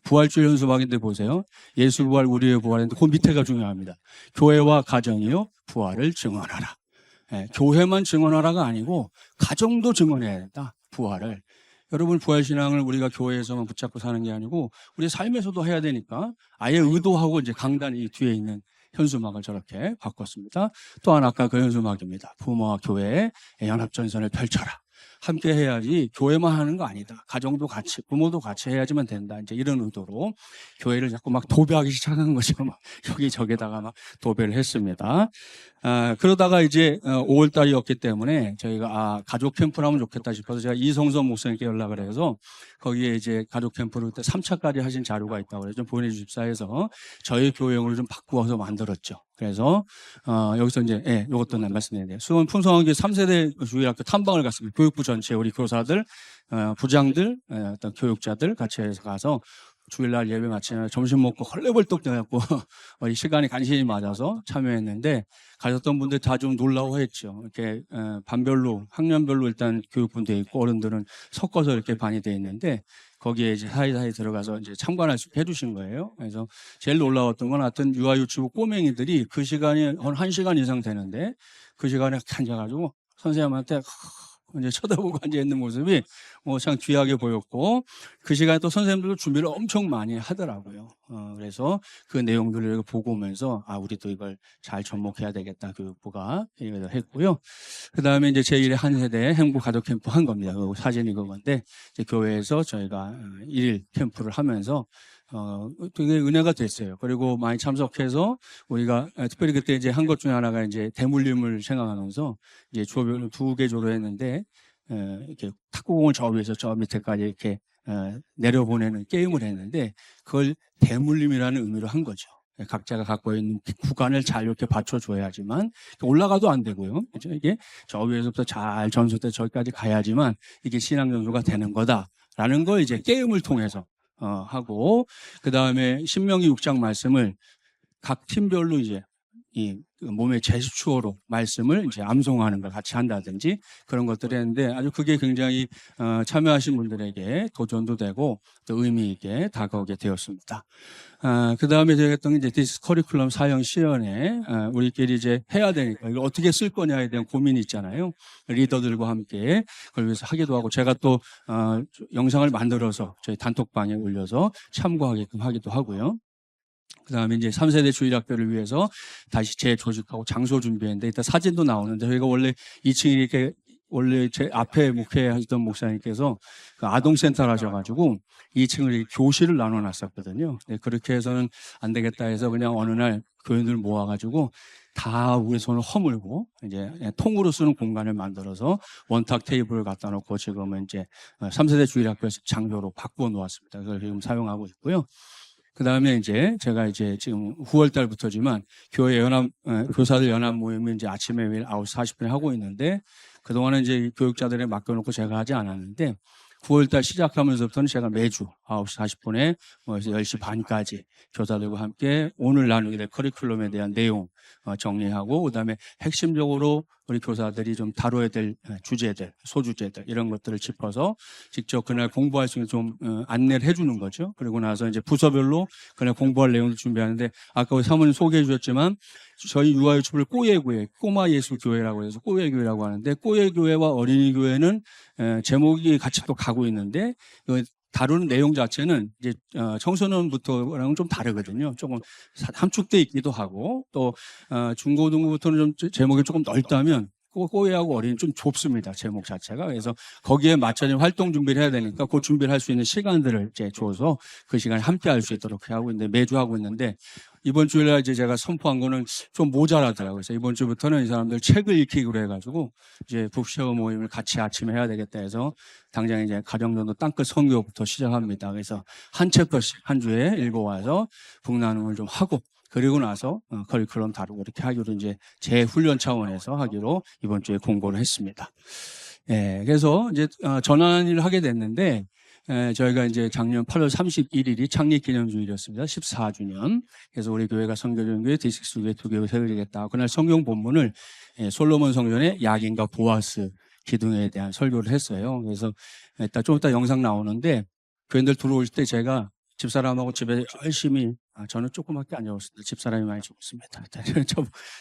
부활주일 현수막인데 보세요. 예수 부활 우리의 부활인데 그 밑에가 중요합니다. 교회와 가정이요 부활을 증언하라. 교회만 증언하라가 아니고 가정도 증언해야 된다. 부활을. 여러분 부활신앙을 우리가 교회에서만 붙잡고 사는 게 아니고 우리 삶에서도 해야 되니까 아예 의도하고 이제 강단이 뒤에 있는 현수막을 저렇게 바꿨습니다. 또한 아까 그 현수막입니다. 부모와 교회의 연합전선을 펼쳐라. 함께 해야지 교회만 하는 거 아니다. 가정도 같이, 부모도 같이 해야지만 된다. 이제 이런 의도로 교회를 자꾸 막 도배하기 시작한 거죠. 막 여기저기다가 막 도배를 했습니다. 그러다가 이제 5월 달이었기 때문에 저희가 가족 캠프를 하면 좋겠다 싶어서 제가 이성선 목사님께 연락을 해서 거기에 이제 가족 캠프를 그때 3차까지 하신 자료가 있다고 그래서 좀 보내주십사 해서 저희 교회용으로 좀 바꾸어서 만들었죠. 그래서 여기서 이제 이것도 말씀드리는데 수원 풍성한교 3세대 주일학교 탐방을 갔습니다. 교육부 전체 우리 교사들, 부장들, 어떤 교육자들 같이 해서 가서 주일날 예배 마치면 점심 먹고 헐레벌떡 돼갖고 이 시간이 간신히 맞아서 참여했는데 가셨던 분들 다 좀 놀라워했죠. 이렇게 반별로 학년별로 일단 교육분도 있고 어른들은 섞어서 이렇게 반이 돼 있는데 거기에 이제 사이사이 들어가서 이제 참관할 수 있게 해주신 거예요. 그래서 제일 놀라웠던 건 하여튼 유아유치부 꼬맹이들이 그 시간이 한 1시간 이상 되는데 그 시간에 앉아가지고 선생님한테 이제 쳐다보고 앉아있는 모습이 참 귀하게 보였고 그 시간에 또 선생님들도 준비를 엄청 많이 하더라고요. 그래서 그 내용들을 보고 오면서 우리도 이걸 잘 접목해야 되겠다 교육부가 이걸 했고요. 그 다음에 이제 제1의 한 세대 행복 가족 캠프 한 겁니다. 그 사진이 그건데 이제 교회에서 저희가 1일 캠프를 하면서 되게 은혜가 됐어요. 그리고 많이 참석해서 우리가 특별히 그때 이제 한 것 중에 하나가 이제 대물림을 생각하면서 이제 조별로 2개 조로 했는데 이렇게 탁구공을 저 위에서 저 밑에까지 이렇게 내려보내는 게임을 했는데 그걸 대물림이라는 의미로 한 거죠. 각자가 갖고 있는 구간을 잘 이렇게 받쳐줘야지만 올라가도 안 되고요. 그렇죠? 이게 저 위에서부터 잘 전소대 저기까지 가야지만 이게 신앙 전수가 되는 거다라는 걸 이제 게임을 통해서 하고 그 다음에 신명기 6장 말씀을 각 팀별로 이제 이 그 몸의 제스처로 말씀을 이제 암송하는 걸 같이 한다든지 그런 것들을 했는데 아주 그게 굉장히 참여하신 분들에게 도전도 되고 또 의미 있게 다가오게 되었습니다. 그 다음에 제가 했던 게 이제 디스 커리큘럼 사용 시연에 우리끼리 이제 해야 되니까 이걸 어떻게 쓸 거냐에 대한 고민이 있잖아요. 리더들과 함께 그걸 위해서 하기도 하고 제가 또 영상을 만들어서 저희 단톡방에 올려서 참고하게끔 하기도 하고요. 그 다음에 이제 3세대 주일학교를 위해서 다시 재조직하고 장소 준비했는데 일단 사진도 나오는데 저희가 원래 2층에 이렇게 원래 제 앞에 목회하셨던 목사님께서 그 아동센터를 하셔가지고 2층을 교실을 나눠놨었거든요. 네, 그렇게 해서는 안 되겠다 해서 그냥 어느 날 교인들 모아가지고 다 우리 손을 허물고 이제 통으로 쓰는 공간을 만들어서 원탁 테이블을 갖다 놓고 지금은 이제 3세대 주일학교 장소로 바꾸어 놓았습니다. 그걸 지금 사용하고 있고요. 그 다음에 이제 제가 이제 지금 9월 달부터지만 교회 교사들 연합 모임을 이제 아침에 매일 9시 40분에 하고 있는데 그동안은 이제 교육자들에 맡겨놓고 제가 하지 않았는데 9월 달 시작하면서부터는 제가 매주 9시 40분에 그래서 10시 반까지 교사들과 함께 오늘 나누게 될 커리큘럼에 대한 내용 정리하고 그다음에 핵심적으로 우리 교사들이 좀 다뤄야 될 주제들, 소주제들 이런 것들을 짚어서 직접 그날 공부할 수 있는 좀 안내를 해주는 거죠. 그리고 나서 이제 부서별로 그날 공부할 내용을 준비하는데 아까 우리 사모님 소개해 주셨지만 저희 유아유치부를 꼬예교회, 꼬마 예수교회라고 해서 꼬예교회라고 하는데 꼬예교회와 어린이교회는 제목이 같이 또 가고 있는데 다루는 내용 자체는 이제 청소년부터랑은 좀 다르거든요. 조금 함축돼 있기도 하고 또 중고등부터는 좀 제목이 조금 넓다면 꼬예하고 어린이는 좀 좁습니다. 제목 자체가. 그래서 거기에 맞춰진 활동 준비를 해야 되니까 그 준비를 할 수 있는 시간들을 이제 줘서 그 시간에 함께 할 수 있도록 하고 있는데 매주 하고 있는데 이번 주일에 이제 제가 선포한 거는 좀 모자라더라고요. 그래서 이번 주부터는 이 사람들 책을 읽히기로 해가지고 이제 북쉐어 모임을 같이 아침에 해야 되겠다 해서 당장 이제 가정전도 땅끝 선교부터 시작합니다. 그래서 한 챕터씩 한 주에 읽어와서 북나눔을 좀 하고 그리고 나서 커리큘럼 다루고 이렇게 하기로 이제 재훈련 차원에서 하기로 이번 주에 공고를 했습니다. 예, 그래서 이제 전환을 하게 됐는데 저희가 이제 작년 8월 31일이 창립 기념주일이었습니다. 14주년. 그래서 우리 교회가 선교전교회 디식스 교회 두 교회 세우겠다. 그날 성경 본문을 솔로몬 성전의 야긴과 보아스 기둥에 대한 설교를 했어요. 그래서 일단 좀 이따 영상 나오는데 교인들 들어올 때 제가 집사람하고 집에 열심히 저는 조그맣게 안 적었습니다. 집사람이 많이 적었습니다.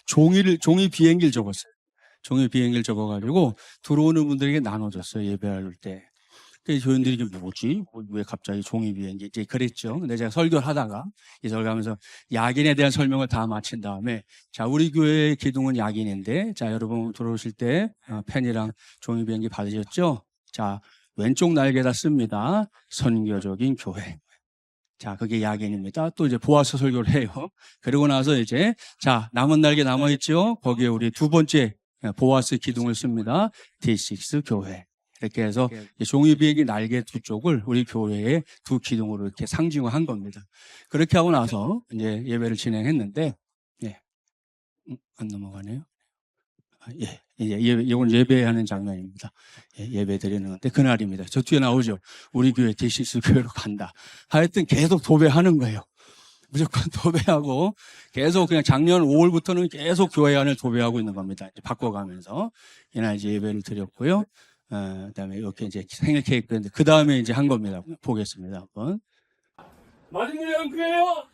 종이 비행기를 적었어요. 종이 비행기를 적어가지고 들어오는 분들에게 나눠줬어요. 예배할 때. 그 교인들이 이게 뭐지? 왜 갑자기 종이 비행기? 이제 그랬죠. 근데 제가 설교를 하다가 이 설교하면서 야긴에 대한 설명을 다 마친 다음에 자, 우리 교회의 기둥은 야긴인데 자, 여러분 들어오실 때 펜이랑 종이 비행기 받으셨죠? 자, 왼쪽 날개다 씁니다. 선교적인 교회. 자, 그게 야긴입니다. 또 이제 보아스 설교를 해요. 그리고 나서 이제 자, 남은 날개 남아있죠? 거기에 우리 두 번째 보아스 기둥을 씁니다. D6 교회. 이렇게 해서 종이 비행기 날개 두 쪽을 우리 교회의 두 기둥으로 이렇게 상징화한 겁니다. 그렇게 하고 나서 이제 예배를 진행했는데, 예, 안 넘어가네요. 예, 이건 예배하는 장면입니다. 예, 예배 드리는 건데 그날입니다. 저 뒤에 나오죠. 우리 교회 D6 교회로 간다. 하여튼 계속 도배하는 거예요. 무조건 도배하고 계속 그냥 작년 5월부터는 계속 교회 안을 도배하고 있는 겁니다. 이제 바꿔가면서 이날 이제 예배를 드렸고요. 그다음에 이렇게 이제 생일 케이크인데 그 다음에 이제 한 겁니다. 보겠습니다. 한번. 마지막에 교회요.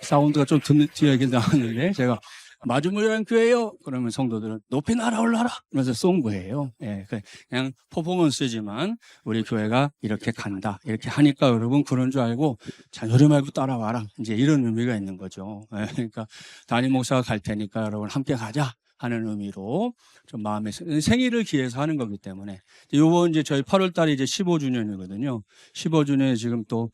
사운드가 좀 뒤에 나왔는데 제가 마주무리한 교회요. 그러면 성도들은 높이 날아올라라 그러면서 쏜 거예요. 예, 그냥 퍼포먼스지만 우리 교회가 이렇게 간다. 이렇게 하니까 여러분 그런 줄 알고 자녀를 말고 따라와라. 이제 이런 의미가 있는 거죠. 예, 그러니까 담임 목사가 갈 테니까 여러분 함께 가자 하는 의미로 좀 마음에 생일을 기해서 하는 거기 때문에 요번 이제 저희 8월 달에 이제 15주년이거든요. 15주년에 지금 또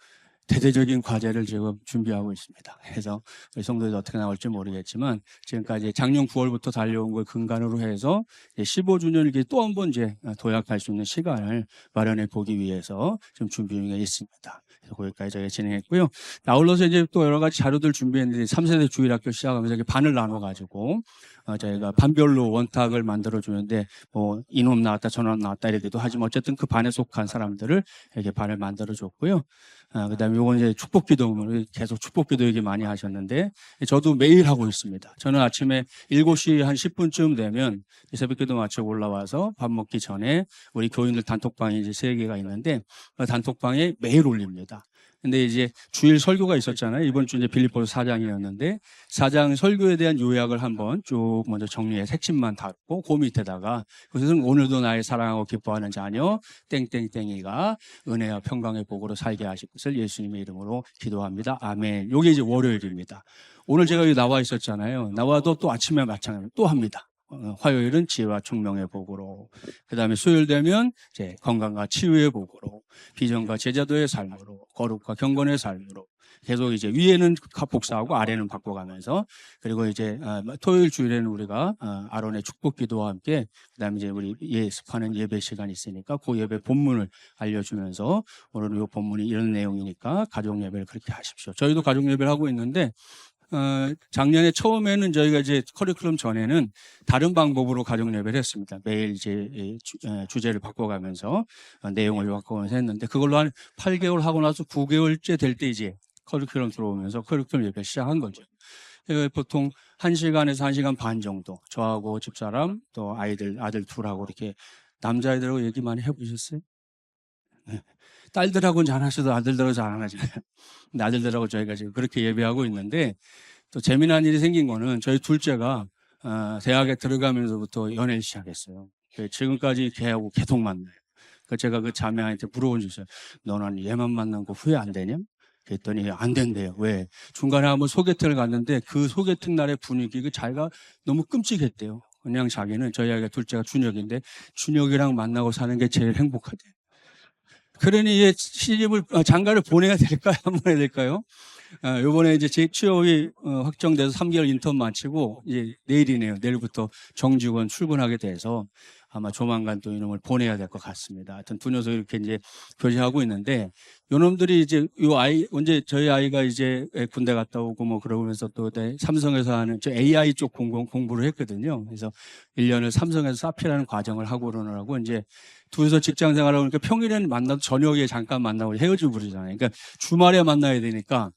대대적인 과제를 지금 준비하고 있습니다. 그래서 우리 성도들이 어떻게 나올지 모르겠지만 지금까지 작년 9월부터 달려온 걸 근간으로 해서 15주년을 또 한 번 이제 도약할 수 있는 시간을 마련해 보기 위해서 지금 준비 중에 있습니다. 그래서 거기까지 저희가 진행했고요. 아울러서 이제 또 여러 가지 자료들 준비했는데 3세대 주일학교 시작하면서 이렇게 반을 나눠가지고 저희가 반별로 원탁을 만들어 주는데 뭐 이놈 나왔다 저놈 나왔다 이렇게도 하지만 어쨌든 그 반에 속한 사람들을 이렇게 반을 만들어 줬고요. 그다음에 요건 이제 축복기도 계속 축복기도 얘기 많이 하셨는데 저도 매일 하고 있습니다. 저는 아침에 7시 한 10분쯤 되면 새벽기도 마치고 올라와서 밥 먹기 전에 우리 교인들 단톡방이 이제 3개가 있는데 그 단톡방에 매일 올립니다. 근데 이제 주일 설교가 있었잖아요. 이번 주 이제 빌립보서 4장이었는데 4장 설교에 대한 요약을 한번 쭉 먼저 정리해서 핵심만 다루고 그 밑에다가 그것은 오늘도 나의 사랑하고 기뻐하는 자녀 땡땡땡이가 은혜와 평강의 복으로 살게 하실 것을 예수님의 이름으로 기도합니다. 아멘. 요게 이제 월요일입니다. 오늘 제가 여기 나와 있었잖아요. 나와도 또 아침에 마찬가지로 또 합니다. 화요일은 지혜와 총명의 복으로, 그 다음에 수요일 되면 이제 건강과 치유의 복으로, 비전과 제자도의 삶으로, 거룩과 경건의 삶으로 계속 이제 위에는 복사하고 아래는 바꿔가면서, 그리고 이제 토요일 주일에는 우리가 아론의 축복기도와 함께 그다음에 이제 우리 예습하는 예배 시간이 있으니까 그 예배 본문을 알려주면서 오늘은 이 본문이 이런 내용이니까 가족 예배를 그렇게 하십시오. 저희도 가족 예배를 하고 있는데. 작년에 처음에는 저희가 이제 커리큘럼 전에는 다른 방법으로 가족 예배를 했습니다. 매일 이제 주제를 바꿔가면서 내용을 바꿔가면서 했는데 그걸로 한 8개월 하고 나서 9개월째 될 때 이제 커리큘럼 들어오면서 커리큘럼 예배 시작한 거죠. 보통 1시간에서 1시간 반 정도 저하고 집사람 또 아들 둘하고 이렇게 남자아이들하고 얘기 많이 해보셨어요? 네. 딸들하고는 잘 하셔도 아들들하고 잘 안 하잖아요. 근데 아들들하고 저희가 지금 그렇게 예배하고 있는데 또 재미난 일이 생긴 거는 저희 둘째가 대학에 들어가면서부터 연애를 시작했어요. 지금까지 걔하고 계속 만나요. 제가 그 자매한테 물어본 적 있어요. 너는 얘만 만난 거 후회 안 되냐? 그랬더니 안 된대요. 왜? 중간에 한번 소개팅을 갔는데 그 소개팅 날의 분위기, 그 자기가 너무 끔찍했대요. 그냥 자기는 저희 아이가 둘째가 준혁인데 준혁이랑 만나고 사는 게 제일 행복하대요. 그러니 얘 시집을 장가를 보내야 될까요? 안 보내야 될까요? 요번에 이제 제 취업이 확정돼서 3개월 인턴 마치고 이제 내일이네요. 내일부터 정직원 출근하게 돼서 아마 조만간 또 이놈을 보내야 될 것 같습니다. 하여튼 두 녀석 이렇게 이제 교제하고 있는데 요놈들이 이제 요 아이 언제 저희 아이가 이제 군대 갔다 오고 뭐 그러면서 또 삼성에서 하는 저 AI 쪽 공부를 했거든요. 그래서 1년을 삼성에서 사피라는 과정을 하고 그러느라고 이제 둘이서 직장 생활하고 그러니까 평일에는 만나도 저녁에 잠깐 만나고 헤어지고 그러잖아요. 그러니까 주말에 만나야 되니까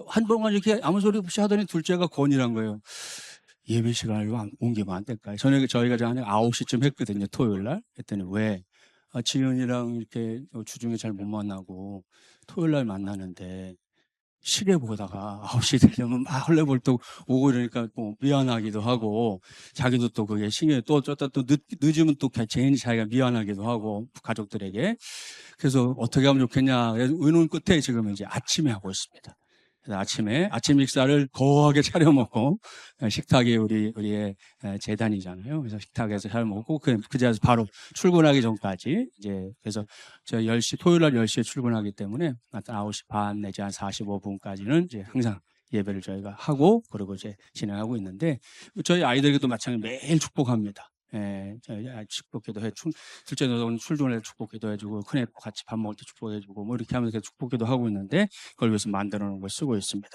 한 번만 이렇게 아무 소리 없이 하더니 둘째가 건이란 거예요. 예배 시간을 옮기면 안 될까요? 저녁에 저희가 한 9시쯤 했거든요. 토요일 날. 했더니 왜? 지은이랑 이렇게 주중에 잘 못 만나고 토요일 날 만나는데 시계 보다가 9시 되려면 막 헐레벌떡 오고 이러니까 뭐 미안하기도 하고 자기도 또 그게 신경이 또 늦으면 또 괜히 자기가 미안하기도 하고 가족들에게. 그래서 어떻게 하면 좋겠냐. 그래서 의논 끝에 지금 이제 아침에 하고 있습니다. 아침에 아침 식사를 거하게 차려 먹고 식탁이 우리의 재단이잖아요. 그래서 식탁에서 잘 먹고 그 자리에서 바로 출근하기 전까지 이제 그래서 저 10시 토요일 날 10시에 출근하기 때문에 9시 반 내지 한 45분까지는 이제 항상 예배를 저희가 하고 그리고 이제 진행하고 있는데 저희 아이들에게도 마찬가지로 매일 축복합니다. 축복기도 해. 둘째 녀석은 출근해서 축복기도 해주고 큰애 같이 밥 먹을 때 축복해주고 뭐 이렇게 하면서 축복기도 하고 있는데 그걸 위해서 만들어 놓은 걸 쓰고 있습니다.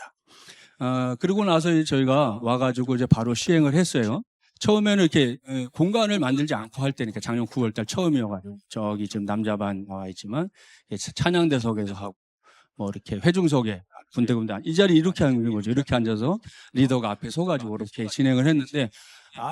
그리고 나서 저희가 와가지고 이제 바로 시행을 했어요. 처음에는 이렇게 공간을 만들지 않고 할 때니까 작년 9월달 처음이어가지고 저기 지금 남자반 나와 있지만 찬양대석에서 하고 뭐 이렇게 회중석에 군데군데 이 자리 이렇게 하는 거죠. 이렇게 앉아서 리더가 앞에 서가지고 이렇게 진행을 했는데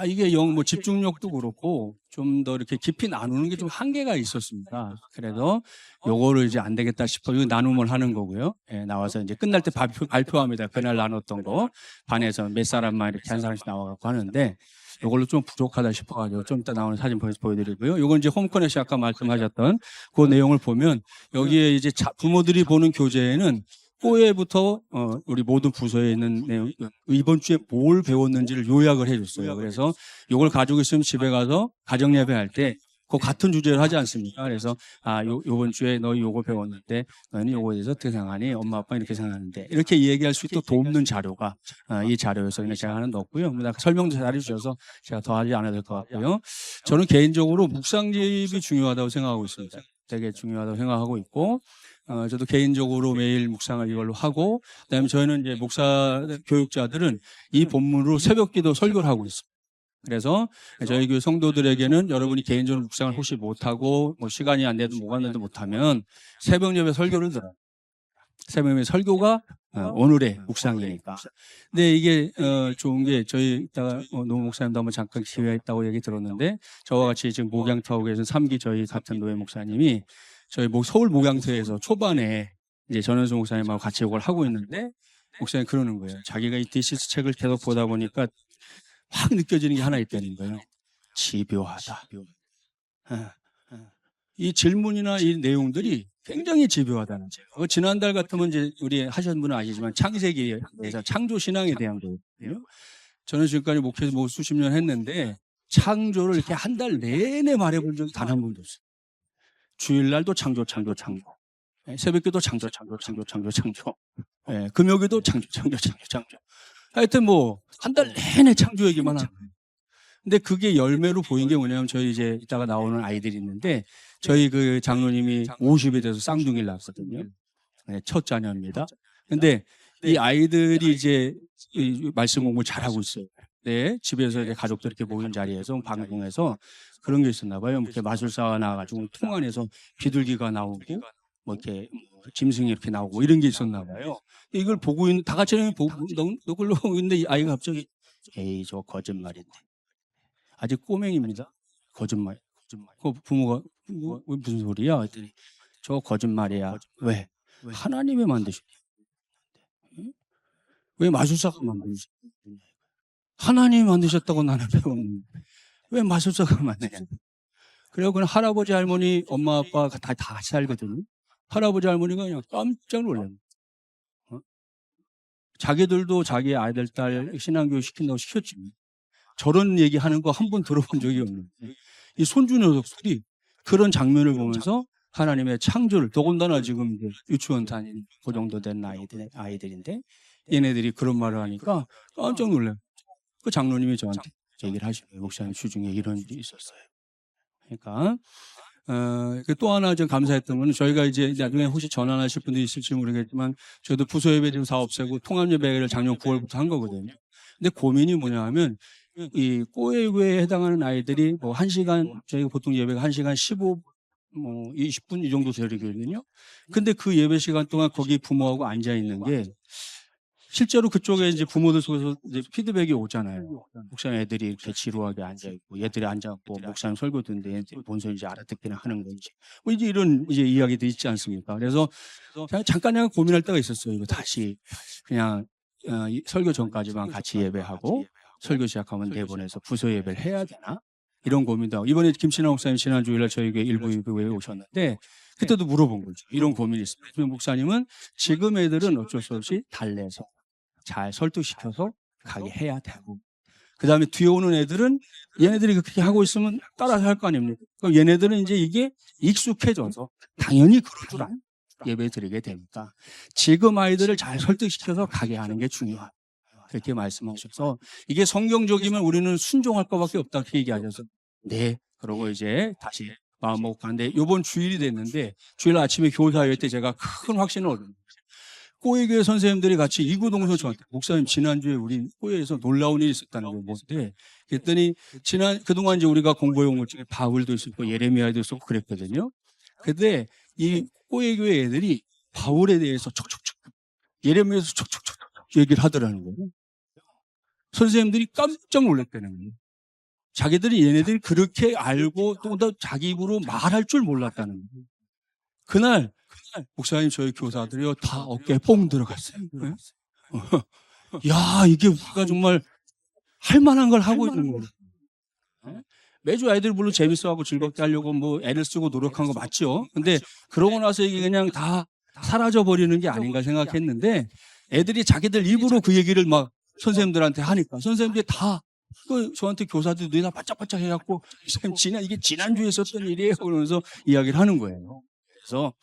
이게 뭐 집중력도 그렇고 좀 더 이렇게 깊이 나누는 게 좀 한계가 있었습니다. 그래서 요거를 이제 안 되겠다 싶어 요 나눔을 하는 거고요. 나와서 이제 끝날 때 발표합니다. 그날 나눴던 거 반에서 몇 사람만 이렇게 한 사람씩 나와갖고 하는데 요걸로 좀 부족하다 싶어가지고 좀 이따 나오는 사진 보여드리고요. 요건 이제 홈커넷이 아까 말씀하셨던 그 내용을 보면 여기에 이제 부모들이 보는 교재에는 꼬에부터 우리 모든 부서에 있는 내용 이번 주에 뭘 배웠는지를 요약을 해줬어요. 그래서 이걸 가지고 있으면 집에 가서 가정 예배할 때 그 같은 주제를 하지 않습니까? 그래서 요번 주에 너희 요거 배웠는데 너희는 요거에 대해서 어떻게 생각하니? 엄마 아빠 이렇게 생각하는데 이렇게 얘기할 수 있도록 돕는 자료가 이 자료에서 그냥 제가 하나 넣었고요. 설명도 잘 해주셔서 제가 더 하지 않아도 될 것 같고요. 저는 개인적으로 묵상집이 중요하다고 생각하고 있습니다. 되게 중요하다고 생각하고 있고 저도 개인적으로 매일 묵상을 이걸로 하고 그다음에 저희는 이제 목사 교육자들은 이 본문으로 새벽기도 설교를 하고 있습니다. 그래서 저희 교회 성도들에게는 여러분이 개인적으로 묵상을 혹시 못하고 뭐 시간이 안 돼도 뭐가 안 돼도 못하면 새벽 예배 설교를 들어요. 새벽에 설교가 오늘의 묵상이니까. 근데 이게 좋은 게 저희 이따가 노 목사님도 한번 잠깐 기회가 있다고 얘기 들었는데 저와 같이 지금 목양타고 계신 3기 저희 같은 노예 목사님이 저희 서울 목양터에서 초반에 이제 전현수 목사님하고 같이 이걸 하고 있는데 목사님 그러는 거예요. 자기가 이 디시스 책을 계속 보다 보니까 확 느껴지는 게 하나 있다는 거예요. 집요하다. 이 질문이나 이 내용들이 굉장히 집요하다는 거예요. 지난달 같으면 이제 우리 하신 분은 아시지만 창세기에 대해서 창조 신앙에 대한 거거든요. 저는 지금까지 목회에서 뭐 수십 년 했는데 창조를 이렇게 한 달 내내 말해본 적이 단 한 번도 없어요. 주일날도 창조. 새벽기도 창조. 금요기도 창조. 하여튼 뭐 한 달 내내 창조 얘기만 하는 거예요. 근데 그게 열매로 보인 게 뭐냐면 저희 이제 이따가 나오는 아이들이 있는데 저희 그 장로님이 50에 돼서 쌍둥이를 낳았거든요. 네, 첫 자녀입니다. 근데 이 아이들이 이제 이 말씀 공부 잘하고 있어요. 네, 집에서 이제 가족들 이렇게 모인 자리에서 방송에서 그런 게 있었나 봐요. 이렇게 마술사가 나와가지고 통 안에서 비둘기가 나오고 뭐 이렇게 짐승이 이렇게 나오고 이런 게 있었나 봐요. 이걸 보고 있는 다 같이 보고 너글로 보고 있는데 이 아이가 갑자기 에이 저 거짓말인데 아직 꼬맹입니다. 거짓말. 그 부모가 왜 무슨 소리야? 했더니 저 거짓말이야. 왜? 하나님이 만드셨대. 왜 마술사가 만드셨대? 하나님이 만드셨다고 나는 배웠는데 왜 마술사가 만드냐? 그래서 그냥 할아버지 할머니 엄마 아빠가 다 같이 살거든요. 할아버지 할머니가 그냥 깜짝 놀랐어요. 자기들도 자기 아이들 딸 신앙교육 시킨다고 시켰지. 저런 얘기하는 거 한 번 들어본 적이 없는데 이 손주 녀석들이 그런 장면을 보면서 하나님의 창조를 더군다나 지금 유치원 다니는 그 정도 된 아이들인데 얘네들이 그런 말을 하니까 깜짝 놀래요. 그 장로님이 저한테 얘기를 하시고요. 목사님 주중에 이런 일이 있었어요. 그러니까 또 하나 좀 감사했던 거는 저희가 이제 나중에 혹시 전환하실 분들이 있을지 모르겠지만 저도 부서예배 지금 사업 세고 통합예배를 작년 9월부터 한 거거든요. 근데 고민이 뭐냐 하면 이 꼬예교회에 해당하는 아이들이 뭐 1시간 저희가 보통 예배가 1시간 15 뭐 20분 이 정도 되거든요. 근데 그 예배 시간 동안 거기 부모하고 앉아 있는 게 실제로 그쪽에 이제 부모들 속에서 이제 피드백이 오잖아요. 목사님 애들이 이렇게 지루하게 앉아있고, 얘들이 앉아있고, 목사님 설교 듣는데 얘들이 뭔 소리인지 알아듣기나 하는 건지. 뭐 이제 이런 이제 이야기도 있지 않습니까? 그래서 잠깐 고민할 때가 있었어요. 이거 다시 그냥 설교 전까지만 같이 예배하고, 설교 시작하면 내보내서 부서 예배를 해야 되나? 이런 고민도 하고. 이번에 김신아 목사님 지난주일날 저희 교회 일부 예배에 오셨는데, 그때도 물어본 거죠. 이런 고민이 있습니다. 목사님은 지금 애들은 어쩔 수 없이 달래서 잘 설득시켜서 가게 해야 되고 그 다음에 뒤에 오는 애들은 얘네들이 그렇게 하고 있으면 따라서 할 거 아닙니까? 그럼 얘네들은 이제 이게 익숙해져서 당연히 그럴 줄 알고 예배 드리게 되니까 지금 아이들을 잘 설득시켜서 가게 하는 게 중요하다. 그렇게 말씀하셔서 이게 성경적이면 우리는 순종할 것밖에 없다 이렇게 얘기하셔서 네. 그러고 이제 다시 마음 먹고 가는데 이번 주일이 됐는데 주일 아침에 교사회 때 제가 큰 확신을 얻었어요. 꼬예교회 선생님들이 같이 이구동서 저한테 목사님 지난주에 우리 꼬예에서 놀라운 일이 있었다는 게 뭔데 그랬더니 그동안 이제 우리가 공부해온 것 중에 바울도 있었고 예레미야도 있었고 그랬거든요. 근데 이 꼬예교회 애들이 바울에 대해서 촉촉촉 예레미야에서 촉촉촉 얘기를 하더라는 거예요. 선생님들이 깜짝 놀랐다는 거예요. 자기들이 얘네들이 그렇게 알고 또 자기 입으로 말할 줄 몰랐다는 거예요. 그날 목사님 저희 교사들이요 다 어깨에 뽕 들어갔어요. 네? 야 이게 우리가 정말 할 만한 걸 하고 있는 거예요. 네? 매주 아이들 물론 재밌어하고 즐겁게 하려고 뭐 애를 쓰고 노력한 거 맞죠? 근데 그러고 나서 이게 그냥 다 사라져 버리는 게 아닌가 생각했는데 애들이 자기들 입으로 그 얘기를 막 선생님들한테 하니까 선생님들이 다 저한테 교사들이 눈이 다 바짝바짝 해갖고 선생님 이게 지난주에 있었던 일이에요 그러면서 이야기를 하는 거예요. 그래서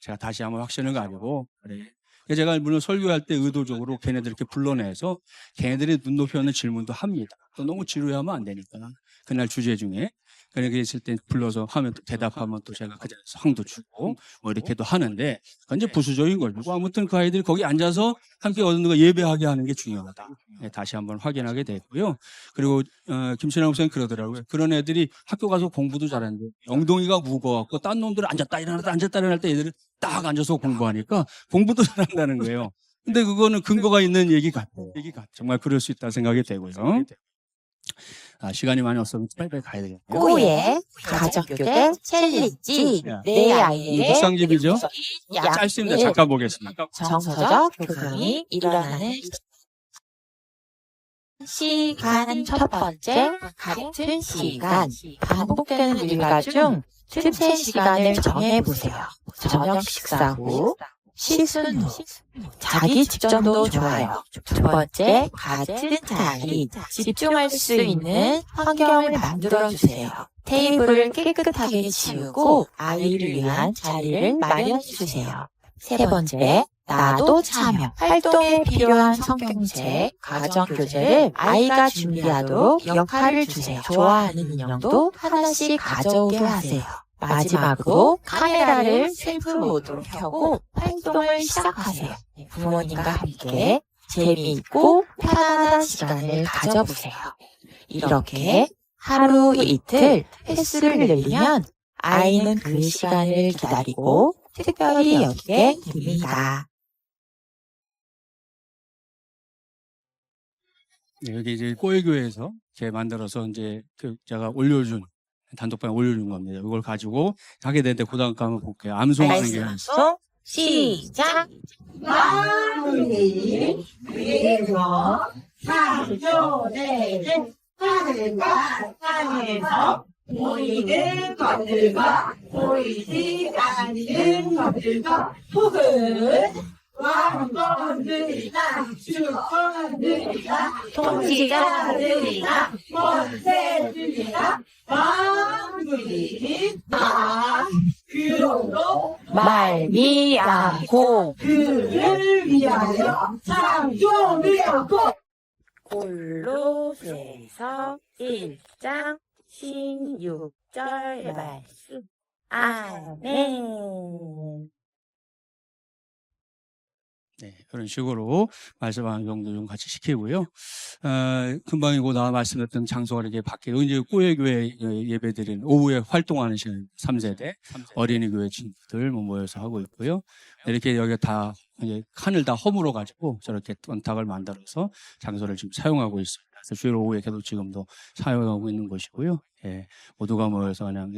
제가 다시 한번 확신을 가지고 그래. 제가 물론 설교할 때 의도적으로 걔네들 이렇게 불러내서 걔네들이 눈높이 없는 질문도 합니다. 또 너무 지루해하면 안 되니까 그날 주제 중에 그렇게 있을 때 불러서 하면 또 대답하면 또 제가 그 자리에서 상도 주고 뭐 이렇게도 하는데 그건 이제 부수적인 거고 아무튼 그 아이들이 거기 앉아서 함께 어느 거 예배하게 하는 게 중요하다. 네, 다시 한번 확인하게 됐고요. 그리고 김신영 선생님 그러더라고요. 그런 애들이 학교 가서 공부도 잘하는데 엉덩이가 무거워갖고 딴 놈들은 앉았다 일어날 때 애들은 딱 앉아서 공부하니까 공부도 잘한다는 거예요. 근데 그거는 근거가 있는 얘기 같아요. 정말 그럴 수 있다 생각이 되고요. 시간이 많이 없어서 빨리빨리 가야 되겠네요. 꾸의 가정교대 챌린지 내 아이의 묵상집이죠? 약 짧습니다. 잠깐 보겠습니다. 정서적 교감이 일어나는 시간 첫 번째 같은 시간 반복되는 일과 중 틈새 시간을 정해보세요. 저녁 식사 후, 시순 후, 자기 직전도 좋아요. 두 번째, 같은 자리, 집중할 수 있는 환경을 만들어주세요. 테이블을 깨끗하게 치우고 아이를 위한 자리를 마련해주세요. 세 번째, 나도 참여. 활동에 필요한 성경책, 가정교재를 아이가 준비하도록 역할을 주세요. 좋아하는 인형도 하나씩 가져오게 하세요. 마지막으로 카메라를 셀프 모드로 켜고 활동을 시작하세요. 부모님과 함께 재미있고 편안한 시간을 가져보세요. 이렇게 하루 이틀 횟수를 늘리면 아이는 그 시간을 기다리고 특별히 여기게 됩니다. 네, 여기 이제 꼬이교회에서 이렇게 만들어서 이제 제가 올려준 단독방에 올려준 겁니다. 이걸 가지고 하게 되는데 고등학교 한번 볼게요. 암송하는 게 말씀 시작. 마음이 위에서 창조되는 하늘과 땅에서 보이는 것들과 보이지 않는 것들과 혹은 왕권들이나 주권들이나 통치자들이나 권세들이나 만물이 다 그로로 말미암고 그를 위하여 창조되었고 골로새서 1장 16절 말씀. 아멘. 네, 그런 식으로 말씀 암송도 좀 같이 시키고요. 금방이고 나 말씀드렸던 장소가 이렇게 바뀌고 이제 꼬예교회 예배드리는 오후에 활동하는 시간 3세대 어린이 교회 친구들 모여서 하고 있고요. 이렇게 여기 다 이제 칸을 다 허물어 가지고 저렇게 원탁을 만들어서 장소를 지금 사용하고 있습니다. 그래서 주일 오후에 계속 지금도 사용하고 있는 것이고요. 예, 모두가 모여서 그냥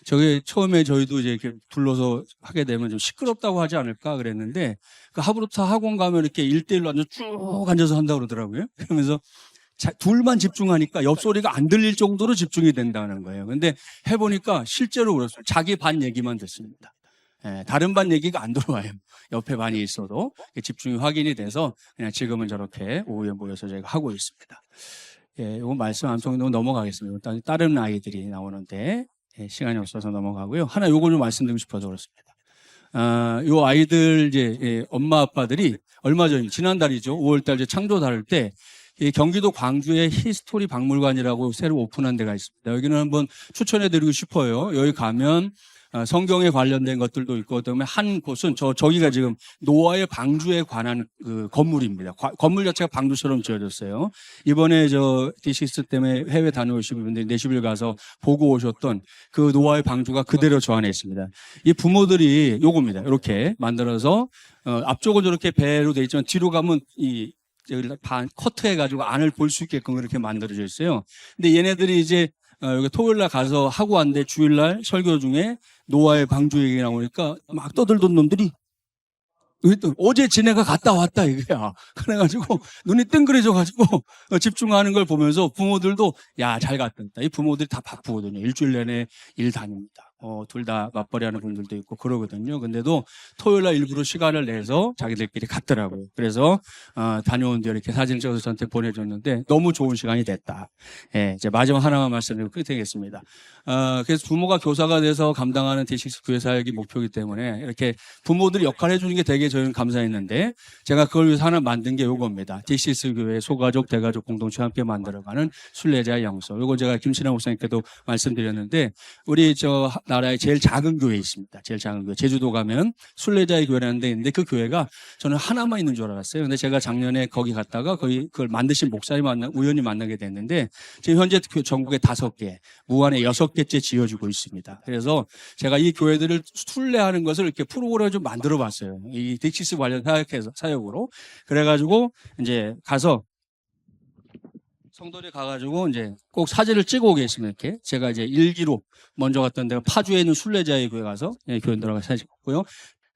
저게 처음에 저희도 이제 이렇게 둘러서 하게 되면 좀 시끄럽다고 하지 않을까 그랬는데 그 하브루타 학원 가면 이렇게 1대1로 앉아 쭉 앉아서 한다고 그러더라고요. 그러면서 둘만 집중하니까 옆소리가 안 들릴 정도로 집중이 된다는 거예요. 근데 해보니까 실제로 그렇습니다. 자기 반 얘기만 듣습니다. 예, 다른 반 얘기가 안 들어와요. 옆에 반이 있어도 집중이 확인이 돼서 그냥 지금은 저렇게 오후에 모여서 저희가 하고 있습니다. 예, 이거 말씀 암송으로 넘어가겠습니다. 다른 아이들이 나오는데 예, 시간이 없어서 넘어가고요. 하나 요거 좀 말씀드리고 싶어서 그렇습니다. 요 아이들 이제 예, 엄마 아빠들이 얼마 전 지난달이죠. 5월달 이제 창조 다룰 때 이 경기도 광주의 히스토리 박물관이라고 새로 오픈한 데가 있습니다. 여기는 한번 추천해드리고 싶어요. 여기 가면 성경에 관련된 것들도 있고, 그다음에 한 곳은 저기가 지금 노아의 방주에 관한 그 건물입니다. 건물 자체가 방주처럼 지어졌어요. 이번에 D6 때문에 해외 다녀오신 분들이 내시빌 가서 보고 오셨던 그 노아의 방주가 그대로 저 안에 있습니다. 이 부모들이 요겁니다. 이렇게 만들어서 앞쪽은 저렇게 배로 돼 있지만 뒤로 가면 커트해가지고 안을 볼 수 있게끔 그렇게 만들어져 있어요. 근데 얘네들이 이제 여기 토요일날 가서 하고 왔는데 주일날 설교 중에 노아의 방주 얘기 나오니까 막 떠들던 놈들이 어제 지네가 갔다 왔다 이거야. 그래가지고 눈이 뜬그레져가지고 집중하는 걸 보면서 부모들도 야, 잘 갔다. 이 부모들이 다 바쁘거든요. 일주일 내내 일 다닙니다. 둘 다 맞벌이하는 분들도 있고 그러거든요. 근데도 토요일 날 일부러 시간을 내서 자기들끼리 갔더라고요. 그래서 다녀온 뒤에 이렇게 사진 찍어서 저한테 보내줬는데 너무 좋은 시간이 됐다. 예, 이제 마지막 하나만 말씀드리고 끝내겠습니다. 그래서 부모가 교사가 돼서 감당하는 D6 교회 사역이 목표이기 때문에 이렇게 부모들이 역할을 해주는 게 되게 저희는 감사했는데 제가 그걸 위해서 하나 만든 게 요겁니다. D6 교회 소가족, 대가족 공동체 함께 만들어가는 순례자의 영성. 요거 제가 김신하 목사님께도 말씀드렸는데 우리 저 나라의 제일 작은 교회 있습니다. 제일 작은 교회. 제주도 가면 순례자의 교회라는 데 있는데 그 교회가 저는 하나만 있는 줄 알았어요. 근데 제가 작년에 거기 갔다가 거기 그걸 만드신 목사님 우연히 만나게 됐는데 지금 현재 전국에 5개, 무안에 6개째 지어주고 있습니다. 그래서 제가 이 교회들을 순례하는 것을 이렇게 프로그램을 좀 만들어 봤어요. 이 딕시스 관련 사역으로. 그래가지고 이제 가서 성도에 가가지고 이제 꼭 사진을 찍어 오겠습니다. 이렇게 제가 이제 일기로 먼저 갔던 데가 파주에 있는 순례자의 교회 가서 교인들하고 사진 찍었고요.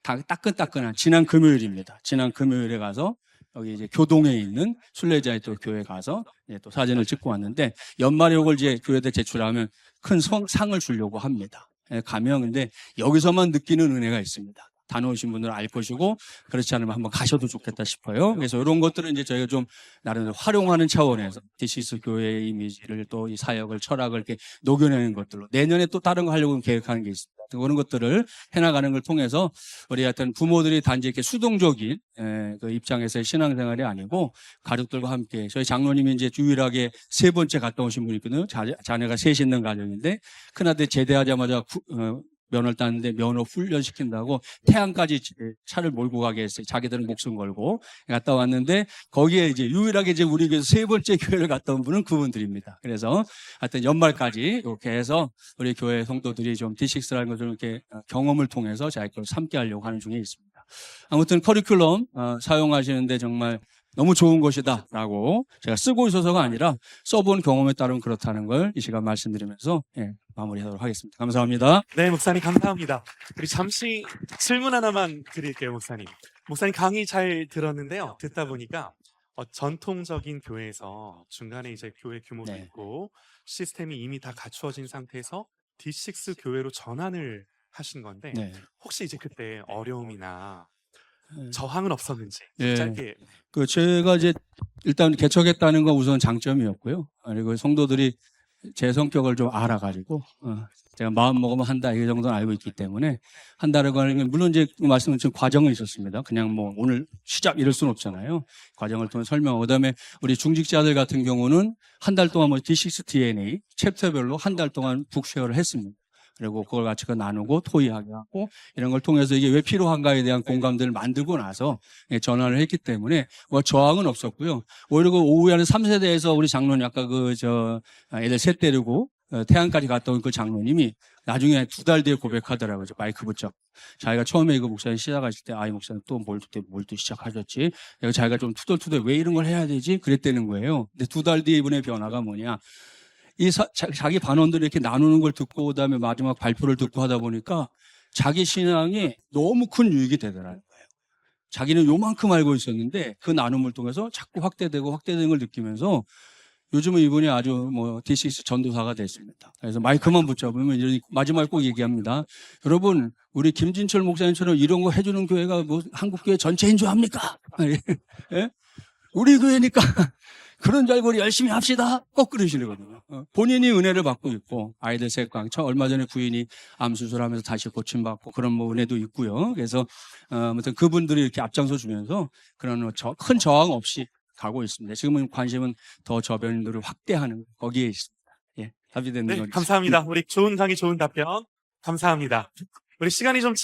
따끈따끈한 지난 금요일입니다. 지난 금요일에 가서 여기 이제 교동에 있는 순례자의 또 교회 가서 또 사진을 찍고 왔는데 연말에 이걸 이제 교회에 제출하면 큰 상을 주려고 합니다. 가면 근데 여기서만 느끼는 은혜가 있습니다. 다녀오신 분들은 알 것이고 그렇지 않으면 한번 가셔도 좋겠다 싶어요. 그래서 이런 것들은 이제 저희가 좀 나름대로 활용하는 차원에서 D6 교회의 이미지를 또 이 사역을 철학을 이렇게 녹여내는 것들로 내년에 또 다른 거 하려고 계획하는 게 있습니다. 그런 것들을 해나가는 걸 통해서 우리 하여튼 부모들이 단지 이렇게 수동적인 그 입장에서의 신앙생활이 아니고 가족들과 함께 저희 장로님이 이제 유일하게 3번째 갔다 오신 분이 있거든요. 자녀가 3 있는 가정인데 큰아들 제대하자마자 면허를 땄는데 면허 훈련시킨다고 태안까지 차를 몰고 가게 했어요. 자기들은 목숨 걸고 갔다 왔는데 거기에 이제 유일하게 이제 우리 교회에서 3번째 교회를 갔다 온 분은 그분들입니다. 그래서 하여튼 연말까지 이렇게 해서 우리 교회 성도들이 좀 D6라는 것을 이렇게 경험을 통해서 자기를 삼게 하려고 하는 중에 있습니다. 아무튼 커리큘럼 사용하시는데 정말 너무 좋은 것이다 라고 제가 쓰고 있어서가 아니라 써본 경험에 따르면 그렇다는 걸 이 시간 말씀드리면서 마무리하도록 하겠습니다. 감사합니다. 네, 목사님 감사합니다. 우리 잠시 질문 하나만 드릴게요, 목사님. 목사님 강의 잘 들었는데요. 듣다 보니까 전통적인 교회에서 중간에 이제 교회 규모도 네. 있고 시스템이 이미 다 갖추어진 상태에서 D6 교회로 전환을 하신 건데 네. 혹시 이제 그때 어려움이나 저항은 없었는지 예. 짧게. 제가 이제 일단 개척했다는 건 우선 장점이었고요. 그리고 성도들이 제 성격을 좀 알아가지고 제가 마음 먹으면 한다 이 정도는 알고 있기 때문에 한다라고 하는 게 물론 이제 말씀드린 과정은 있었습니다. 그냥 뭐 오늘 시작 이럴 수는 없잖아요. 과정을 통해 설명하고 그다음에 우리 중직자들 같은 경우는 한 달 동안 뭐 D6 DNA 챕터별로 한 달 동안 북쉐어를 했습니다. 그리고 그걸 같이 나누고 토의하게 하고 이런 걸 통해서 이게 왜 필요한가에 대한 공감대를 만들고 나서 전환을 했기 때문에 뭐 저항은 없었고요. 오히려 그 오후에 하는 3세대에서 우리 장로님 아까 애들 셋 데리고 태안까지 갔다 온 그 장로님이 나중에 2달 뒤에 고백하더라고요. 마이크 붙잡고. 자기가 처음에 이거 목사님 시작하실 때, 이 목사님 또 뭘 또 시작하셨지? 자기가 좀 투덜투덜 왜 이런 걸 해야 되지? 그랬다는 거예요. 근데 2달 뒤에 이분의 변화가 뭐냐? 자기 반원들이 이렇게 나누는 걸 듣고 그다음에 마지막 발표를 듣고 하다 보니까 자기 신앙이 너무 큰 유익이 되더라는 거예요. 자기는 요만큼 알고 있었는데 그 나눔을 통해서 자꾸 확대되는 걸 느끼면서 요즘은 이분이 아주 D6 전도사가 됐습니다. 그래서 마이크만 붙잡으면 마지막에 꼭 얘기합니다. 여러분, 우리 김진철 목사님처럼 이런 거 해주는 교회가 한국교회 전체인 줄 압니까? 예? 우리 교회니까 그런 줄 알고 열심히 합시다. 꼭 그러시거든요. 본인이 은혜를 받고 있고 아이들 색강 얼마 전에 부인이 암 수술하면서 다시 고침받고 그런 은혜도 있고요. 그래서 아무튼 그분들이 이렇게 앞장서 주면서 그런 큰 저항 없이 가고 있습니다. 지금은 관심은 더 저변들을 확대하는 거기에 있습니다. 예, 답이 되는 네, 거죠. 감사합니다. 우리 좋은 강의, 좋은 답변 감사합니다. 우리 시간이 좀